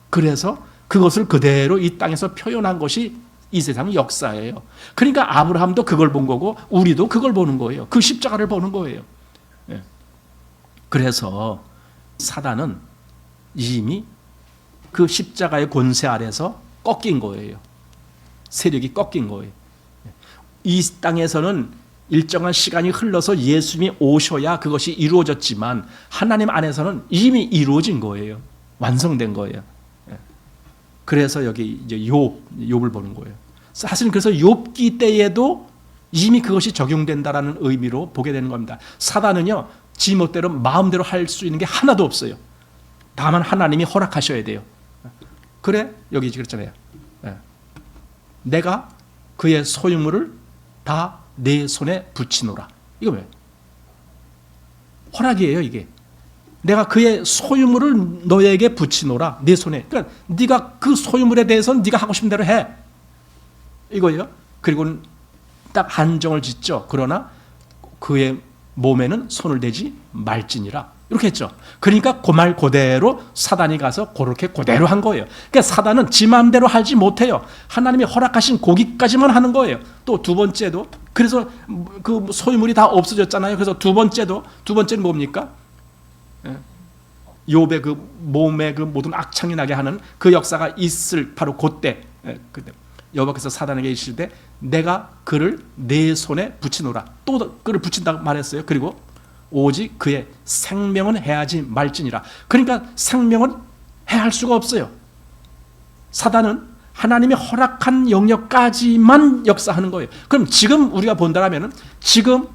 그래서 그것을 그대로 이 땅에서 표현한 것이 이 세상 역사예요. 그러니까 아브라함도 그걸 본 거고 우리도 그걸 보는 거예요. 그 십자가를 보는 거예요. 그래서 사단은 이미 그 십자가의 권세 아래서 꺾인 거예요. 세력이 꺾인 거예요. 이 땅에서는 일정한 시간이 흘러서 예수님이 오셔야 그것이 이루어졌지만 하나님 안에서는 이미 이루어진 거예요. 완성된 거예요. 그래서 여기 이제 욥을 보는 거예요. 사실은 그래서 욥기 때에도 이미 그것이 적용된다라는 의미로 보게 되는 겁니다. 사단은요, 지멋대로 마음대로 할 수 있는 게 하나도 없어요. 다만 하나님이 허락하셔야 돼요. 그래 여기 그랬잖아요. 내가 그의 소유물을 다 내 손에 붙이노라. 이거 왜? 허락이에요, 이게. 내가 그의 소유물을 너에게 붙이노라. 내 손에. 그러니까 네가 그 소유물에 대해서는 네가 하고 싶은 대로 해. 이거예요. 그리고 딱 한정을 짓죠. 그러나 그의 몸에는 손을 대지 말지니라. 이렇게 했죠. 그러니까 그 말 그대로 사단이 가서 그렇게 그대로 한 거예요. 그러니까 사단은 지 마음대로 하지 못해요. 하나님이 허락하신 고기까지만 하는 거예요. 또 두 번째도 그래서 그 소유물이 다 없어졌잖아요. 그래서 두 번째는 뭡니까? 욥의 그 몸에 그 모든 악창이 나게 하는 그 역사가 있을 바로 그때 여호와께서 사단에게 이르시되 내가 그를 내 손에 붙이노라. 또 그를 붙인다고 말했어요. 그리고 오직 그의 생명은 해하지 말지니라. 그러니까 생명은 해할 수가 없어요. 사단은 하나님이 허락한 영역까지만 역사하는 거예요. 그럼 지금 우리가 본다면 지금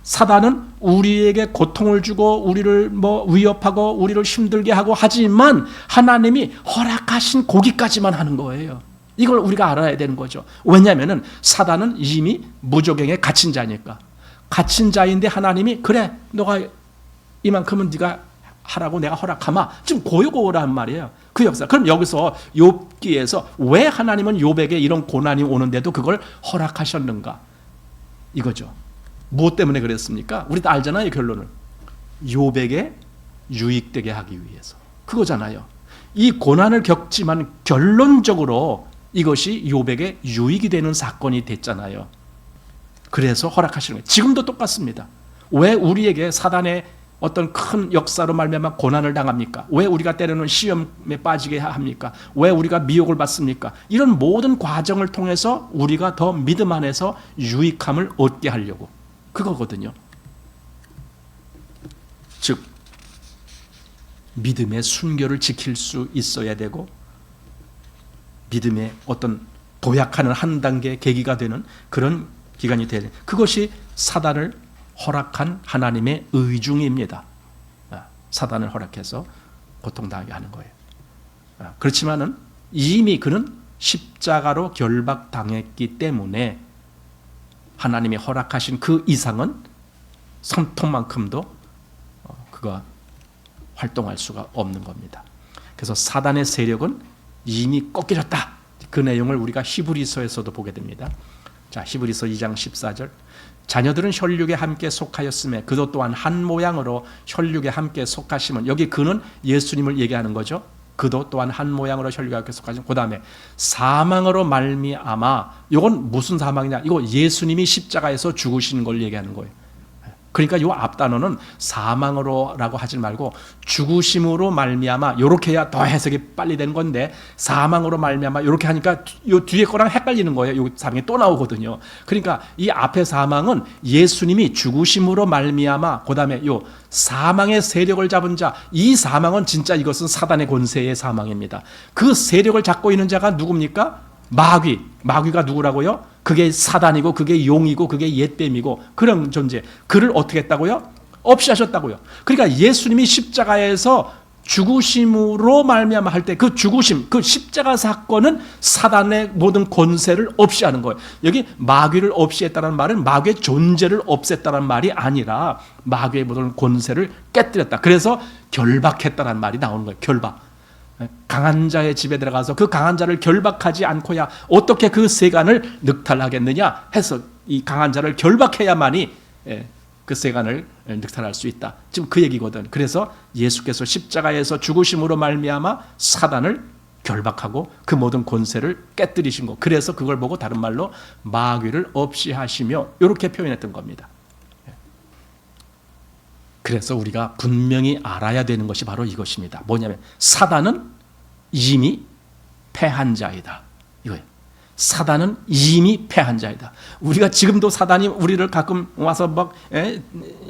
사단은 우리에게 고통을 주고 우리를 위협하고 우리를 힘들게 하고 하지만 하나님이 허락하신 고기까지만 하는 거예요. 이걸 우리가 알아야 되는 거죠. 왜냐하면 사단은 이미 무조갱에 갇힌 자니까. 갇힌 자인데 하나님이 그래 너가 이만큼은 네가 하라고 내가 허락하마. 지금 고요고란 말이에요. 그 역사. 그럼 여기서 욥기에서 왜 하나님은 욥에게 이런 고난이 오는데도 그걸 허락하셨는가? 이거죠. 무엇 때문에 그랬습니까? 우리 다 알잖아요, 결론을. 욥에게 유익되게 하기 위해서. 그거잖아요. 이 고난을 겪지만 결론적으로 이것이 욥에게 유익이 되는 사건이 됐잖아요. 그래서 허락하시는 거예요. 지금도 똑같습니다. 왜 우리에게 사단의 어떤 큰 역사로 말미암아 고난을 당합니까? 왜 우리가 때로는 시험에 빠지게 합니까? 왜 우리가 미혹을 받습니까? 이런 모든 과정을 통해서 우리가 더 믿음 안에서 유익함을 얻게 하려고. 그거거든요. 즉 믿음의 순결을 지킬 수 있어야 되고 믿음의 어떤 도약하는 한 단계 계기가 되는 그런 기간이 되는, 그것이 사단을 허락한 하나님의 의중입니다. 사단을 허락해서 고통당하게 하는 거예요. 그렇지만은 이미 그는 십자가로 결박당했기 때문에 하나님이 허락하신 그 이상은 손톱만큼도 그가 활동할 수가 없는 겁니다. 그래서 사단의 세력은 이미 꺾여졌다. 그 내용을 우리가 히브리서에서도 보게 됩니다. 자, 히브리서 2장 14절. 자녀들은 혈육에 함께 속하였음에 그도 또한 한 모양으로 혈육에 함께 속하심은, 여기 그는 예수님을 얘기하는 거죠. 그도 또한 한 모양으로 혈육에 함께 속하심. 그 다음에 사망으로 말미암아, 이건 무슨 사망이냐? 이거 예수님이 십자가에서 죽으신 걸 얘기하는 거예요. 그러니까 이 앞 단어는 사망으로라고 하지 말고 죽으심으로 말미암아, 이렇게 해야 더 해석이 빨리 되는 건데, 사망으로 말미암아 이렇게 하니까 이 뒤에 거랑 헷갈리는 거예요. 이 사망이 또 나오거든요. 그러니까 이 앞에 사망은 예수님이 죽으심으로 말미암아, 그 다음에 이 사망의 세력을 잡은 자, 이 사망은 진짜 이것은 사단의 권세의 사망입니다. 그 세력을 잡고 있는 자가 누굽니까? 마귀가 누구라고요? 그게 사단이고 그게 용이고 그게 옛뱀이고 그런 존재. 그를 어떻게 했다고요? 없이 하셨다고요. 그러니까 예수님이 십자가에서 죽으심으로 말미암아 할 때 그 죽으심, 그 십자가 사건은 사단의 모든 권세를 없이 하는 거예요. 여기 마귀를 없이 했다는 말은 마귀의 존재를 없앴다는 말이 아니라 마귀의 모든 권세를 깨뜨렸다. 그래서 결박했다는 말이 나오는 거예요. 결박. 강한 자의 집에 들어가서 그 강한 자를 결박하지 않고야 어떻게 그 세간을 늑탈하겠느냐 해서 이 강한 자를 결박해야만이 그 세간을 늑탈할 수 있다. 지금 그 얘기거든. 그래서 예수께서 십자가에서 죽으심으로 말미암아 사단을 결박하고 그 모든 권세를 깨뜨리신 것. 그래서 그걸 보고 다른 말로 마귀를 없이 하시며 이렇게 표현했던 겁니다. 그래서 우리가 분명히 알아야 되는 것이 바로 이것입니다. 뭐냐면 사단은 이미 패한 자이다. 이거예요. 사단은 이미 패한 자이다. 우리가 지금도 사단이 우리를 가끔 와서 막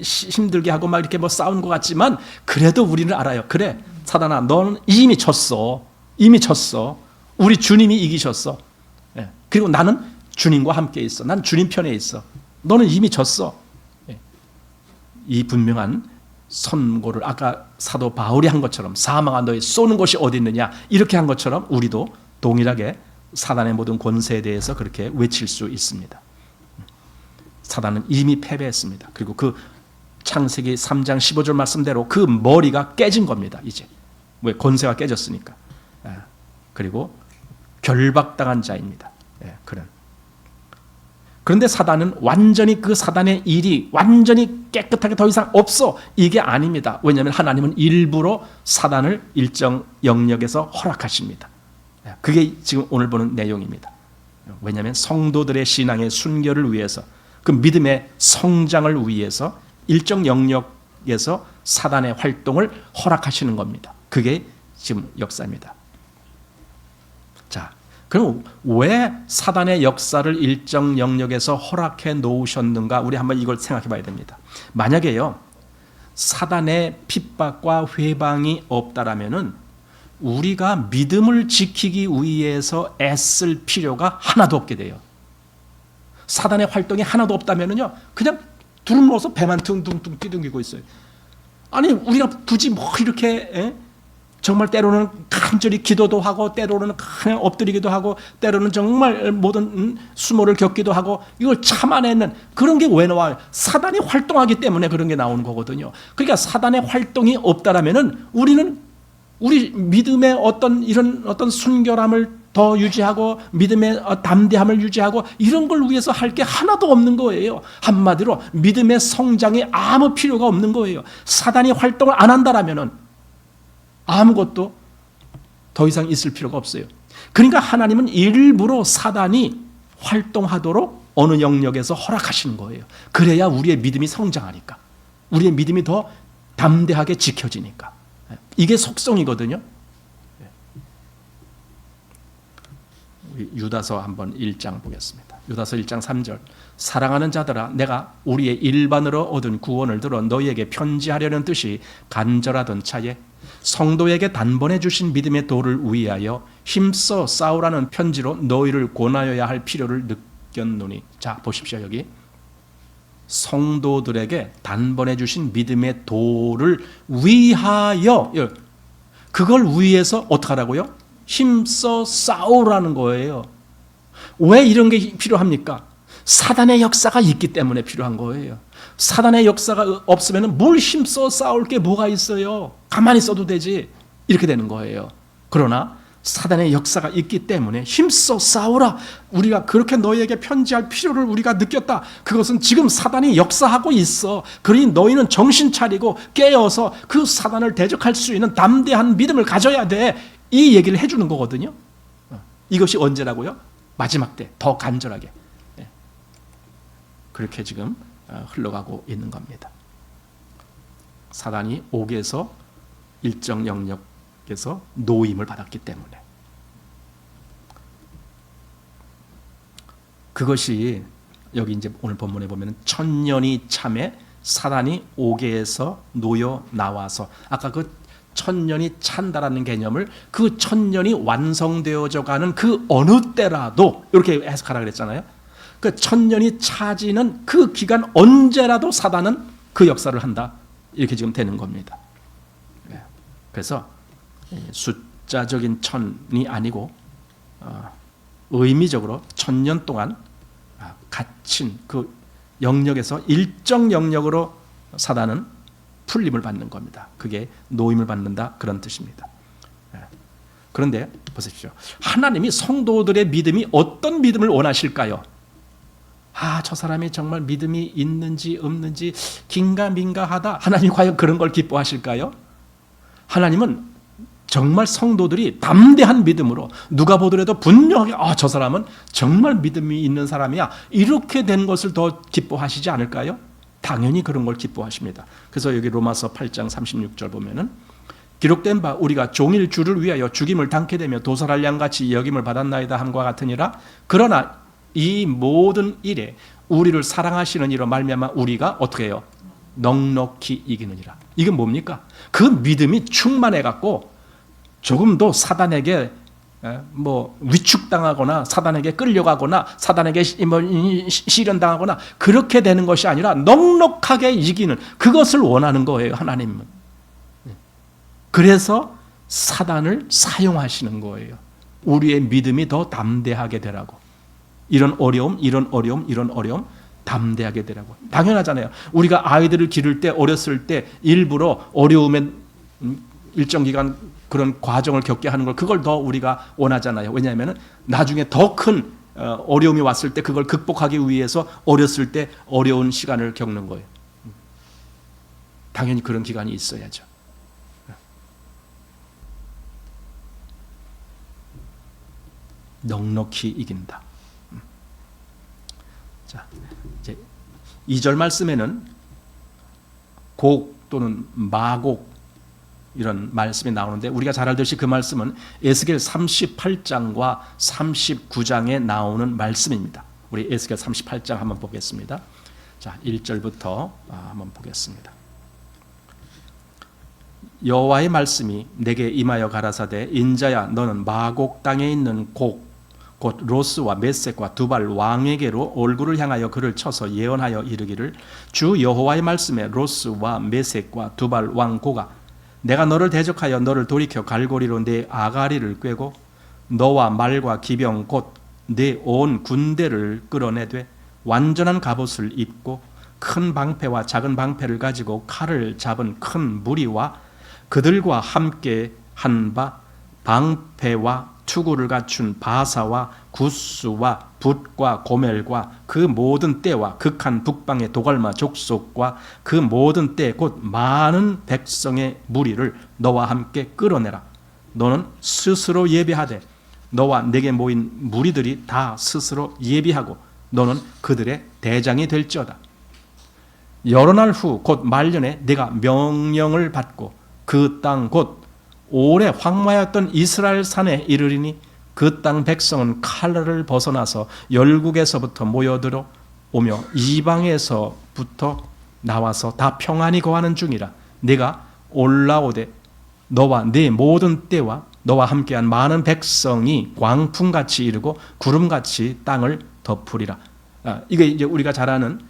힘들게 하고 막 이렇게 뭐 싸우는 것 같지만 그래도 우리는 알아요. 그래, 사단아, 너는 이미 졌어. 이미 졌어. 우리 주님이 이기셨어. 그리고 나는 주님과 함께 있어. 난 주님 편에 있어. 너는 이미 졌어. 이 분명한 선고를 아까 사도 바울이 한 것처럼 사망한 너희 쏘는 곳이 어디 있느냐 이렇게 한 것처럼 우리도 동일하게 사단의 모든 권세에 대해서 그렇게 외칠 수 있습니다. 사단은 이미 패배했습니다. 그리고 그 창세기 3장 15절 말씀대로 그 머리가 깨진 겁니다. 이제 왜 권세가 깨졌으니까. 그리고 결박당한 자입니다. 그런데 사단은 완전히 그 사단의 일이 완전히 깨끗하게 더 이상 없어. 이게 아닙니다. 왜냐하면 하나님은 일부러 사단을 일정 영역에서 허락하십니다. 그게 지금 오늘 보는 내용입니다. 왜냐하면 성도들의 신앙의 순결을 위해서, 그 믿음의 성장을 위해서 일정 영역에서 사단의 활동을 허락하시는 겁니다. 그게 지금 역사입니다. 자, 그럼 왜 사단의 역사를 일정 영역에서 허락해 놓으셨는가? 우리 한번 이걸 생각해 봐야 됩니다. 만약에요, 사단의 핍박과 회방이 없다라면은 우리가 믿음을 지키기 위해서 애쓸 필요가 하나도 없게 돼요. 사단의 활동이 하나도 없다면은요, 그냥 두릅 넣어서 배만 둥둥둥 뛰둥기고 있어요. 아니, 우리가 굳이 뭐 이렇게 정말 때로는 간절히 기도도 하고 때로는 그냥 엎드리기도 하고 때로는 정말 모든 수모를 겪기도 하고 이걸 참아내는 그런 게 왜 나와요? 사단이 활동하기 때문에 그런 게 나오는 거거든요. 그러니까 사단의 활동이 없다라면은 우리는 우리 믿음의 이런 어떤 순결함을 더 유지하고 믿음의 담대함을 유지하고 이런 걸 위해서 할 게 하나도 없는 거예요. 한마디로 믿음의 성장에 아무 필요가 없는 거예요. 사단이 활동을 안 한다라면은 아무것도 더 이상 있을 필요가 없어요. 그러니까 하나님은 일부러 사단이 활동하도록 어느 영역에서 허락하시는 거예요. 그래야 우리의 믿음이 성장하니까, 우리의 믿음이 더 담대하게 지켜지니까. 이게 속성이거든요. 우리 유다서 한번 1장 보겠습니다. 유다서 1장 3절. 사랑하는 자들아, 내가 우리의 일반으로 얻은 구원을 들어 너희에게 편지하려는 뜻이 간절하던 차에 성도에게 단번에 주신 믿음의 도를 위하여 힘써 싸우라는 편지로 너희를 권하여야 할 필요를 느꼈노니. 자, 보십시오. 여기 성도들에게 단번에 주신 믿음의 도를 위하여, 그걸 위해서 어떻게 하라고요? 힘써 싸우라는 거예요. 왜 이런 게 필요합니까? 사단의 역사가 있기 때문에 필요한 거예요. 사단의 역사가 없으면 뭘 힘써 싸울 게 뭐가 있어요? 가만히 있어도 되지. 이렇게 되는 거예요. 그러나 사단의 역사가 있기 때문에 힘써 싸우라. 우리가 그렇게 너희에게 편지할 필요를 우리가 느꼈다. 그것은 지금 사단이 역사하고 있어. 그러니 너희는 정신 차리고 깨어서 그 사단을 대적할 수 있는 담대한 믿음을 가져야 돼. 이 얘기를 해주는 거거든요. 이것이 언제라고요? 마지막 때 더 간절하게. 그렇게 지금 흘러가고 있는 겁니다. 사단이 옥에서 일정 영역에서 노임을 받았기 때문에. 그것이 여기 이제 오늘 본문에 보면 천년이 참에 사단이 옥에서 놓여 나와서, 아까 그 천년이 찬다라는 개념을 그 천년이 완성되어져 가는 그 어느 때라도 이렇게 해석하라 그랬잖아요. 그 천년이 차지는 그 기간 언제라도 사단은 그 역사를 한다. 이렇게 지금 되는 겁니다. 그래서 숫자적인 천이 아니고 의미적으로 천년 동안 갇힌 그 영역에서 일정 영역으로 사단은 풀림을 받는 겁니다. 그게 노임을 받는다, 그런 뜻입니다. 그런데 보십시오. 하나님이 성도들의 믿음이 어떤 믿음을 원하실까요? 저 사람이 정말 믿음이 있는지 없는지 긴가민가하다. 하나님 과연 그런 걸 기뻐하실까요? 하나님은 정말 성도들이 담대한 믿음으로 누가 보더라도 분명하게 저 사람은 정말 믿음이 있는 사람이야, 이렇게 된 것을 더 기뻐하시지 않을까요? 당연히 그런 걸 기뻐하십니다. 그래서 여기 로마서 8장 36절 보면은 기록된 바 우리가 종일 주를 위하여 죽임을 당케 되며 도살할 양같이 여김을 받았나이다 함과 같으니라. 그러나 이 모든 일에 우리를 사랑하시는 이로 말미암아 우리가 어떻게 해요? 넉넉히 이기느니라. 이건 뭡니까? 그 믿음이 충만해 갖고 조금도 사단에게 위축당하거나 사단에게 끌려가거나 사단에게 시련당하거나 그렇게 되는 것이 아니라 넉넉하게 이기는, 그것을 원하는 거예요, 하나님은. 그래서 사단을 사용하시는 거예요. 우리의 믿음이 더 담대하게 되라고. 이런 어려움 담대하게 되라고. 당연하잖아요. 우리가 아이들을 기를 때, 어렸을 때 일부러 어려움에 일정 기간 그런 과정을 겪게 하는 걸, 그걸 더 우리가 원하잖아요. 왜냐하면 나중에 더 큰 어려움이 왔을 때 그걸 극복하기 위해서 어렸을 때 어려운 시간을 겪는 거예요. 당연히 그런 기간이 있어야죠. 넉넉히 이긴다. 자, 이제 2절 말씀에는 곡 또는 마곡 이런 말씀이 나오는데, 우리가 잘 알듯이 그 말씀은 에스겔 38장과 39장에 나오는 말씀입니다. 우리 에스겔 38장 한번 보겠습니다. 자, 1절부터 한번 보겠습니다. 여호와의 말씀이 내게 임하여 가라사대, 인자야 너는 마곡 땅에 있는 곡 곧 로스와 메섹과 두발 왕에게로 얼굴을 향하여 그를 쳐서 예언하여 이르기를, 주 여호와의 말씀에 로스와 메섹과 두발 왕 고가 내가 너를 대적하여 너를 돌이켜 갈고리로 내 아가리를 꿰고 너와 말과 기병 곧 내 온 군대를 끌어내되 완전한 갑옷을 입고 큰 방패와 작은 방패를 가지고 칼을 잡은 큰 무리와 그들과 함께 한 바 방패와 투구를 갖춘 바사와 구스와 붓과 고멜과 그 모든 떼와 극한 북방의 도갈마 족속과 그 모든 떼 곧 많은 백성의 무리를 너와 함께 끌어내라. 너는 스스로 예비하되 너와 내게 모인 무리들이 다 스스로 예비하고 너는 그들의 대장이 될지어다. 여러 날 후 곧 말년에 내가 명령을 받고 그 땅 곧 오래 황무하였던 이스라엘 산에 이르리니 그 땅 백성은 칼날을 벗어나서 열국에서부터 모여들어 오며 이방에서부터 나와서 다 평안히 거하는 중이라. 내가 올라오되 너와 네 모든 때와 너와 함께한 많은 백성이 광풍같이 이르고 구름같이 땅을 덮으리라. 이게 이제 우리가 잘 아는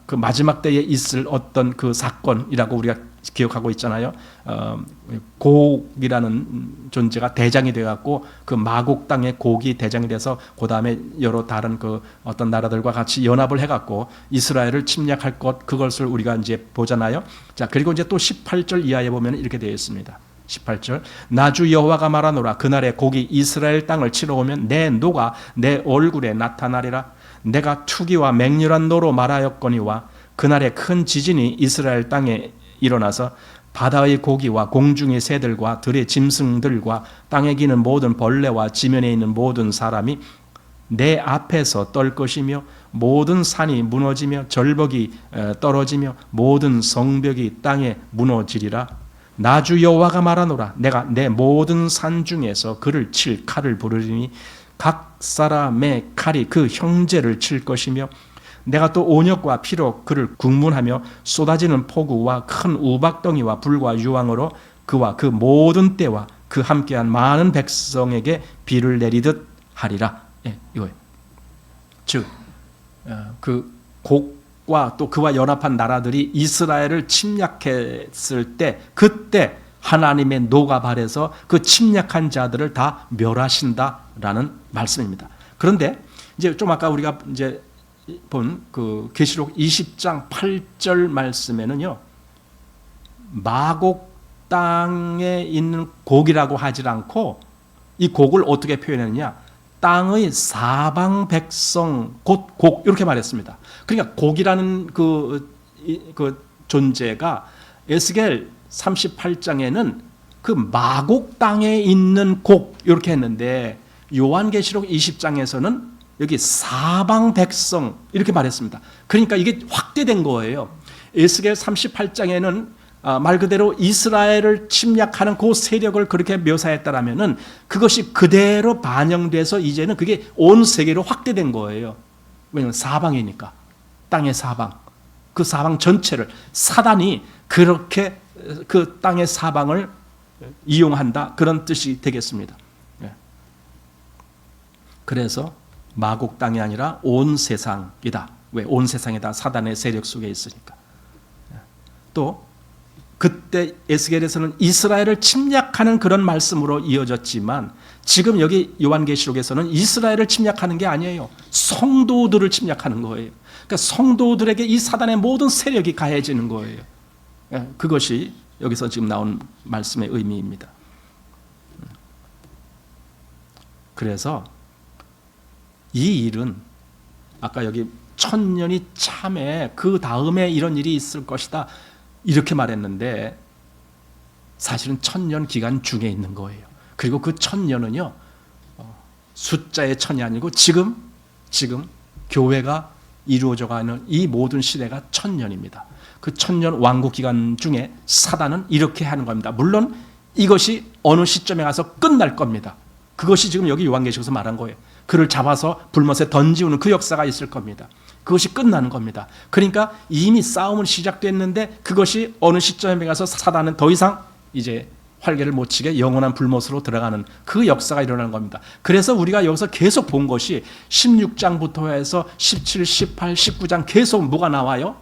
그 마지막 때에 있을 어떤 그 사건이라고 우리가 기억하고 있잖아요. 곡이라는 존재가 대장이 되어갖고 그 마곡 땅의 곡이 대장이 돼서 그 다음에 여러 다른 그 어떤 나라들과 같이 연합을 해갖고 이스라엘을 침략할 것, 그것을 우리가 이제 보잖아요. 자, 그리고 이제 또 18절 이하에 보면 이렇게 되어 있습니다. 18절, 나주 여호와가 말하노라. 그날에 곡이 이스라엘 땅을 치러 오면 내 노가 내 얼굴에 나타나리라. 내가 투기와 맹렬한 노로 말하였거니와 그날에 큰 지진이 이스라엘 땅에 일어나서 바다의 고기와 공중의 새들과 들의 짐승들과 땅에 기는 모든 벌레와 지면에 있는 모든 사람이 내 앞에서 떨 것이며 모든 산이 무너지며 절벽이 떨어지며 모든 성벽이 땅에 무너지리라. 나주 여호와가 말하노라. 내가 내 모든 산 중에서 그를 칠 칼을 부르리니 각 사람의 칼이 그 형제를 칠 것이며 내가 또 온역과 피로 그를 국문하며 쏟아지는 폭우와 큰 우박덩이와 불과 유황으로 그와 그 모든 때와 그 함께한 많은 백성에게 비를 내리듯 하리라. 예, 이거예요. 즉, 그 곡과 또 그와 연합한 나라들이 이스라엘을 침략했을 때 그때 하나님의 노가 발해서 그 침략한 자들을 다 멸하신다라는 말씀입니다. 그런데 이제 좀 아까 우리가 이제 본 그 계시록 20장 8절 말씀에는요, 마곡 땅에 있는 곡이라고 하지 않고 이 곡을 어떻게 표현했느냐? 땅의 사방 백성 곧 곡 이렇게 말했습니다. 그러니까 곡이라는 그 존재가 에스겔 38장에는 그 마곡 땅에 있는 곡 이렇게 했는데 요한계시록 20장에서는 여기 사방 백성 이렇게 말했습니다. 그러니까 이게 확대된 거예요. 에스겔 38장에는 말 그대로 이스라엘을 침략하는 그 세력을 그렇게 묘사했다라면은 그것이 그대로 반영돼서 이제는 그게 온 세계로 확대된 거예요. 왜냐하면 사방이니까 땅의 사방, 그 사방 전체를 사단이 그렇게 그 땅의 사방을 이용한다, 그런 뜻이 되겠습니다. 그래서 마곡 땅이 아니라 온 세상이다. 왜? 온 세상이다. 사단의 세력 속에 있으니까. 또 그때 에스겔에서는 이스라엘을 침략하는 그런 말씀으로 이어졌지만 지금 여기 요한계시록에서는 이스라엘을 침략하는 게 아니에요. 성도들을 침략하는 거예요. 그러니까 성도들에게 이 사단의 모든 세력이 가해지는 거예요. 그것이 여기서 지금 나온 말씀의 의미입니다. 그래서 이 일은 아까 여기 천년이 참에 그 다음에 이런 일이 있을 것이다 이렇게 말했는데 사실은 천년 기간 중에 있는 거예요. 그리고 그 천년은요 숫자의 천이 아니고 지금 교회가 이루어져가는 이 모든 시대가 천년입니다. 그 천년 왕국 기간 중에 사단은 이렇게 하는 겁니다. 물론 이것이 어느 시점에 가서 끝날 겁니다. 그것이 지금 여기 요한계시록에서 말한 거예요. 그를 잡아서 불못에 던지우는 그 역사가 있을 겁니다. 그것이 끝나는 겁니다. 그러니까 이미 싸움은 시작됐는데 그것이 어느 시점에 가서 사단은 더 이상 이제 활개를 못 치게 영원한 불못으로 들어가는 그 역사가 일어나는 겁니다. 그래서 우리가 여기서 계속 본 것이 16장부터 해서 17, 18, 19장 계속 뭐가 나와요?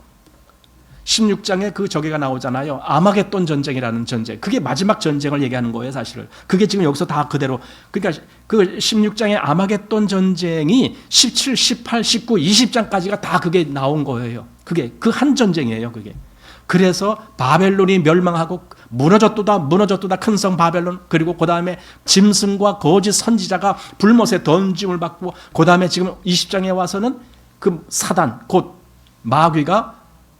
16장에 그 저기가 나오잖아요. 아마겟돈 전쟁이라는 전쟁. 그게 마지막 전쟁을 얘기하는 거예요, 사실은. 그게 지금 여기서 다 그대로. 그러니까 그 16장의 아마겟돈 전쟁이 17, 18, 19, 20장까지가 다 그게 나온 거예요. 그게 그 한 전쟁이에요, 그게. 그래서 바벨론이 멸망하고 무너졌도다 큰 성 바벨론. 그리고 그 다음에 짐승과 거짓 선지자가 불못에 던짐을 받고 그 다음에 지금 20장에 와서는 그 사단 곧 마귀가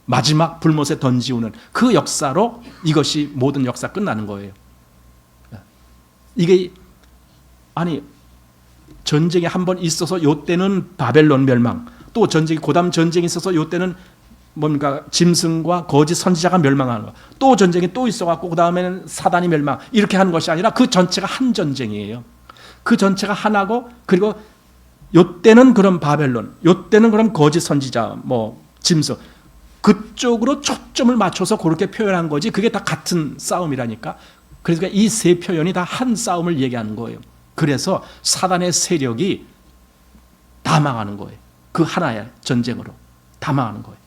마지막 불못에 던지우는 그 역사로 이것이 모든 역사 끝나는 거예요. 이게 아니 전쟁이 한 번 있어서 요때는 바벨론 멸망, 또 전쟁이 고담 전쟁이 있어서 요때는 뭡니까 짐승과 거짓 선지자가 멸망하는 거, 또 전쟁이 또 있어갖고 그 다음에는 사단이 멸망, 이렇게 하는 것이 아니라 그 전체가 한 전쟁이에요. 그 전체가 하나고 그리고 요때는 그런 바벨론, 요때는 그런 거짓 선지자, 뭐 짐승, 그쪽으로 초점을 맞춰서 그렇게 표현한 거지 그게 다 같은 싸움이라니까. 그러니까 이 세 표현이 다 한 싸움을 얘기하는 거예요. 그래서 사단의 세력이 다 망하는 거예요. 그 하나의 전쟁으로 다 망하는 거예요.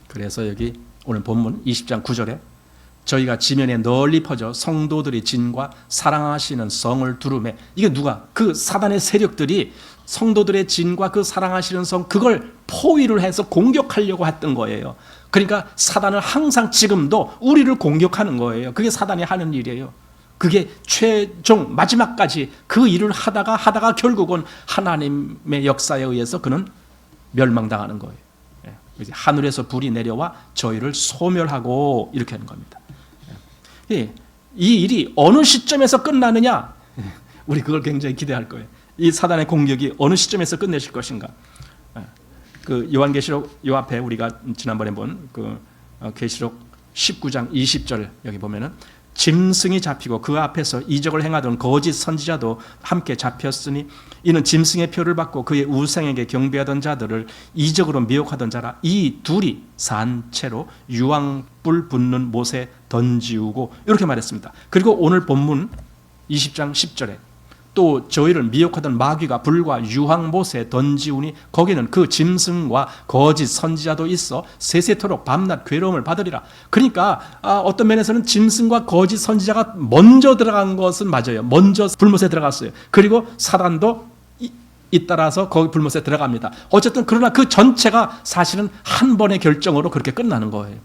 그래서 여기 오늘 본문 20장 9절에 저희가 지면에 널리 퍼져 성도들이 진과 사랑하시는 성을 두루매, 이게 누가? 그 사단의 세력들이 성도들의 진과 그 사랑하시는 성, 그걸 포위를 해서 공격하려고 했던 거예요. 그러니까 사단은 항상 지금도 우리를 공격하는 거예요. 그게 사단이 하는 일이에요. 그게 최종 마지막까지 그 일을 하다가 결국은 하나님의 역사에 의해서 그는 멸망당하는 거예요. 하늘에서 불이 내려와 저희를 소멸하고 이렇게 하는 겁니다. 이 일이 어느 시점에서 끝나느냐, 우리 그걸 굉장히 기대할 거예요. 이 사단의 공격이 어느 시점에서 끝내실 것인가. 그 요한계시록 요 앞에 우리가 지난번에 본 그 계시록 19장 20절 여기 보면은 짐승이 잡히고 그 앞에서 이적을 행하던 거짓 선지자도 함께 잡혔으니 이는 짐승의 표를 받고 그의 우상에게 경배하던 자들을 이적으로 미혹하던 자라. 이 둘이 산채로 유황불 붙는 못에 던지우고, 이렇게 말했습니다. 그리고 오늘 본문 20장 10절에 또 저희를 미혹하던 마귀가 불과 유황못에 던지우니 거기는 그 짐승과 거짓 선지자도 있어 세세토록 밤낮 괴로움을 받으리라. 그러니까 어떤 면에서는 짐승과 거짓 선지자가 먼저 들어간 것은 맞아요. 먼저 불못에 들어갔어요. 그리고 사단도 잇따라서 거기 불못에 들어갑니다. 어쨌든 그러나 그 전체가 사실은 한 번의 결정으로 그렇게 끝나는 거예요.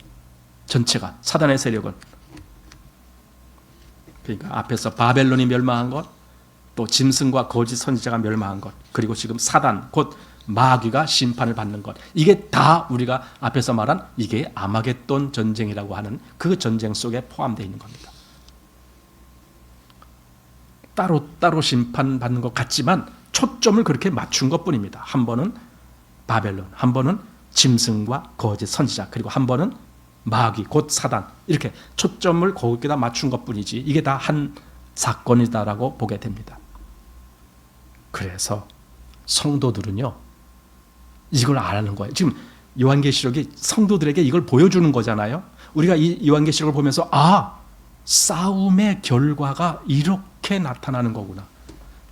전체가, 사단의 세력은. 그러니까 앞에서 바벨론이 멸망한 것, 또 짐승과 거짓 선지자가 멸망한 것, 그리고 지금 사단 곧 마귀가 심판을 받는 것, 이게 다 우리가 앞에서 말한 이게 아마겟돈 전쟁이라고 하는 그 전쟁 속에 포함되어 있는 겁니다. 따로 심판받는 것 같지만 초점을 그렇게 맞춘 것뿐입니다. 한 번은 바벨론, 한 번은 짐승과 거짓 선지자, 그리고 한 번은 마귀 곧 사단, 이렇게 초점을 거기다 맞춘 것뿐이지 이게 다 한 사건이다라고 보게 됩니다. 그래서 성도들은요, 이걸 아는 거예요. 지금 요한계시록이 성도들에게 이걸 보여주는 거잖아요. 우리가 이 요한계시록을 보면서 싸움의 결과가 이렇게 나타나는 거구나.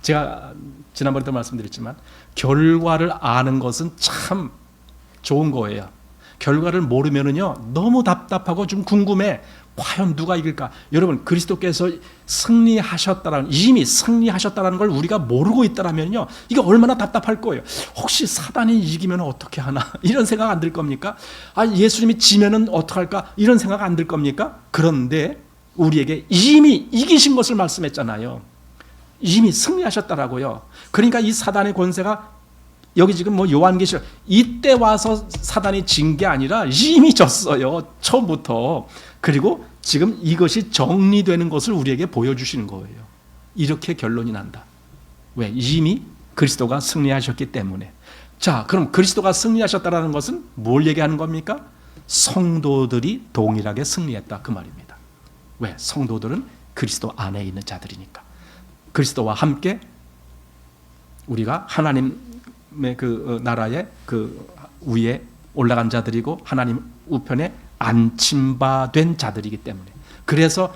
제가 지난번에도 말씀드렸지만 결과를 아는 것은 참 좋은 거예요. 결과를 모르면은요 너무 답답하고 좀 궁금해. 과연 누가 이길까? 여러분, 그리스도께서 승리하셨다라는, 이미 승리하셨다라는 걸 우리가 모르고 있다라면요 이게 얼마나 답답할 거예요. 혹시 사단이 이기면 어떻게 하나? 이런 생각 안 들 겁니까? 예수님이 지면은 어떡할까? 이런 생각 안 들 겁니까? 그런데 우리에게 이미 이기신 것을 말씀했잖아요. 이미 승리하셨다라고요. 그러니까 이 사단의 권세가 여기 지금 요한계시록 이때 와서 사단이 진 게 아니라 이미 졌어요. 처음부터. 그리고 지금 이것이 정리되는 것을 우리에게 보여주시는 거예요. 이렇게 결론이 난다. 왜? 이미 그리스도가 승리하셨기 때문에. 자, 그럼 그리스도가 승리하셨다는 것은 뭘 얘기하는 겁니까? 성도들이 동일하게 승리했다, 그 말입니다. 왜? 성도들은 그리스도 안에 있는 자들이니까. 그리스도와 함께 우리가 하나님의 그 나라의 그 위에 올라간 자들이고 하나님 우편에 안침바된 자들이기 때문에. 그래서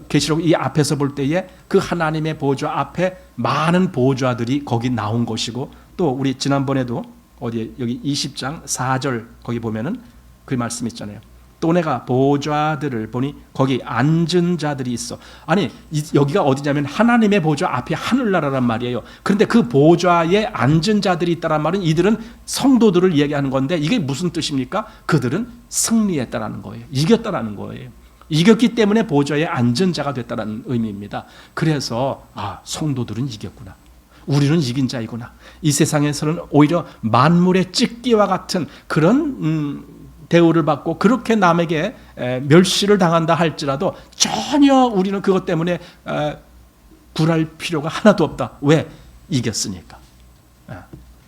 계시록 이 앞에서 볼 때에 그 하나님의 보좌 앞에 많은 보좌들이 거기 나온 것이고, 또 우리 지난번에도 어디에 여기 20장 4절 거기 보면은 그 말씀 있잖아요. 또 내가 보좌들을 보니 거기 앉은 자들이 있어. 아니, 여기가 어디냐면 하나님의 보좌 앞이 하늘나라란 말이에요. 그런데 그 보좌에 앉은 자들이 있다란 말은 이들은 성도들을 얘기하는 건데, 이게 무슨 뜻입니까? 그들은 승리했다라는 거예요. 이겼다라는 거예요. 이겼기 때문에 보좌에 앉은 자가 됐다는 의미입니다. 그래서 성도들은 이겼구나. 우리는 이긴 자이구나. 이 세상에서는 오히려 만물의 찢기와 같은 그런 대우를 받고 그렇게 남에게 멸시를 당한다 할지라도 전혀 우리는 그것 때문에 굴할 필요가 하나도 없다. 왜? 이겼으니까.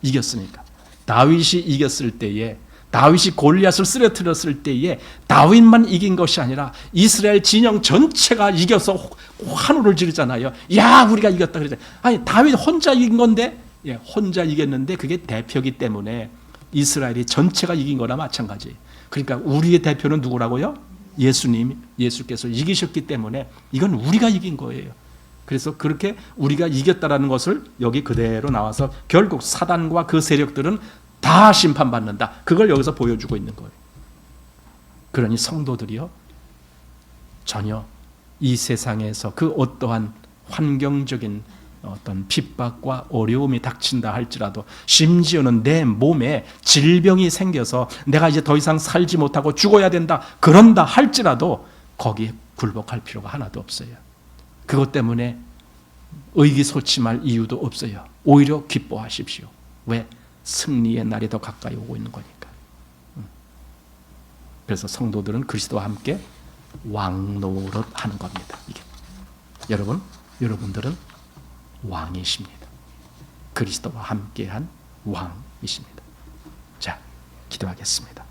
이겼으니까. 다윗이 이겼을 때에, 다윗이 골리앗을 쓰러뜨렸을 때에 다윗만 이긴 것이 아니라 이스라엘 진영 전체가 이겨서 환호를 지르잖아요. 야, 우리가 이겼다 그러잖아요. 아니, 다윗 혼자 이긴 건데, 혼자 이겼는데 그게 대표이기 때문에 이스라엘이 전체가 이긴 거나 마찬가지. 그러니까 우리의 대표는 누구라고요? 예수께서 이기셨기 때문에 이건 우리가 이긴 거예요. 그래서 그렇게 우리가 이겼다라는 것을 여기 그대로 나와서 결국 사단과 그 세력들은 다 심판받는다. 그걸 여기서 보여주고 있는 거예요. 그러니 성도들이요, 전혀 이 세상에서 그 어떠한 환경적인 어떤 핍박과 어려움이 닥친다 할지라도, 심지어는 내 몸에 질병이 생겨서 내가 이제 더 이상 살지 못하고 죽어야 된다, 그런다 할지라도 거기에 굴복할 필요가 하나도 없어요. 그것 때문에 의기소침할 이유도 없어요. 오히려 기뻐하십시오. 왜? 승리의 날이 더 가까이 오고 있는 거니까. 그래서 성도들은 그리스도와 함께 왕노릇 하는 겁니다. 이게. 여러분들은 왕이십니다. 그리스도와 함께한 왕이십니다. 자, 기도하겠습니다.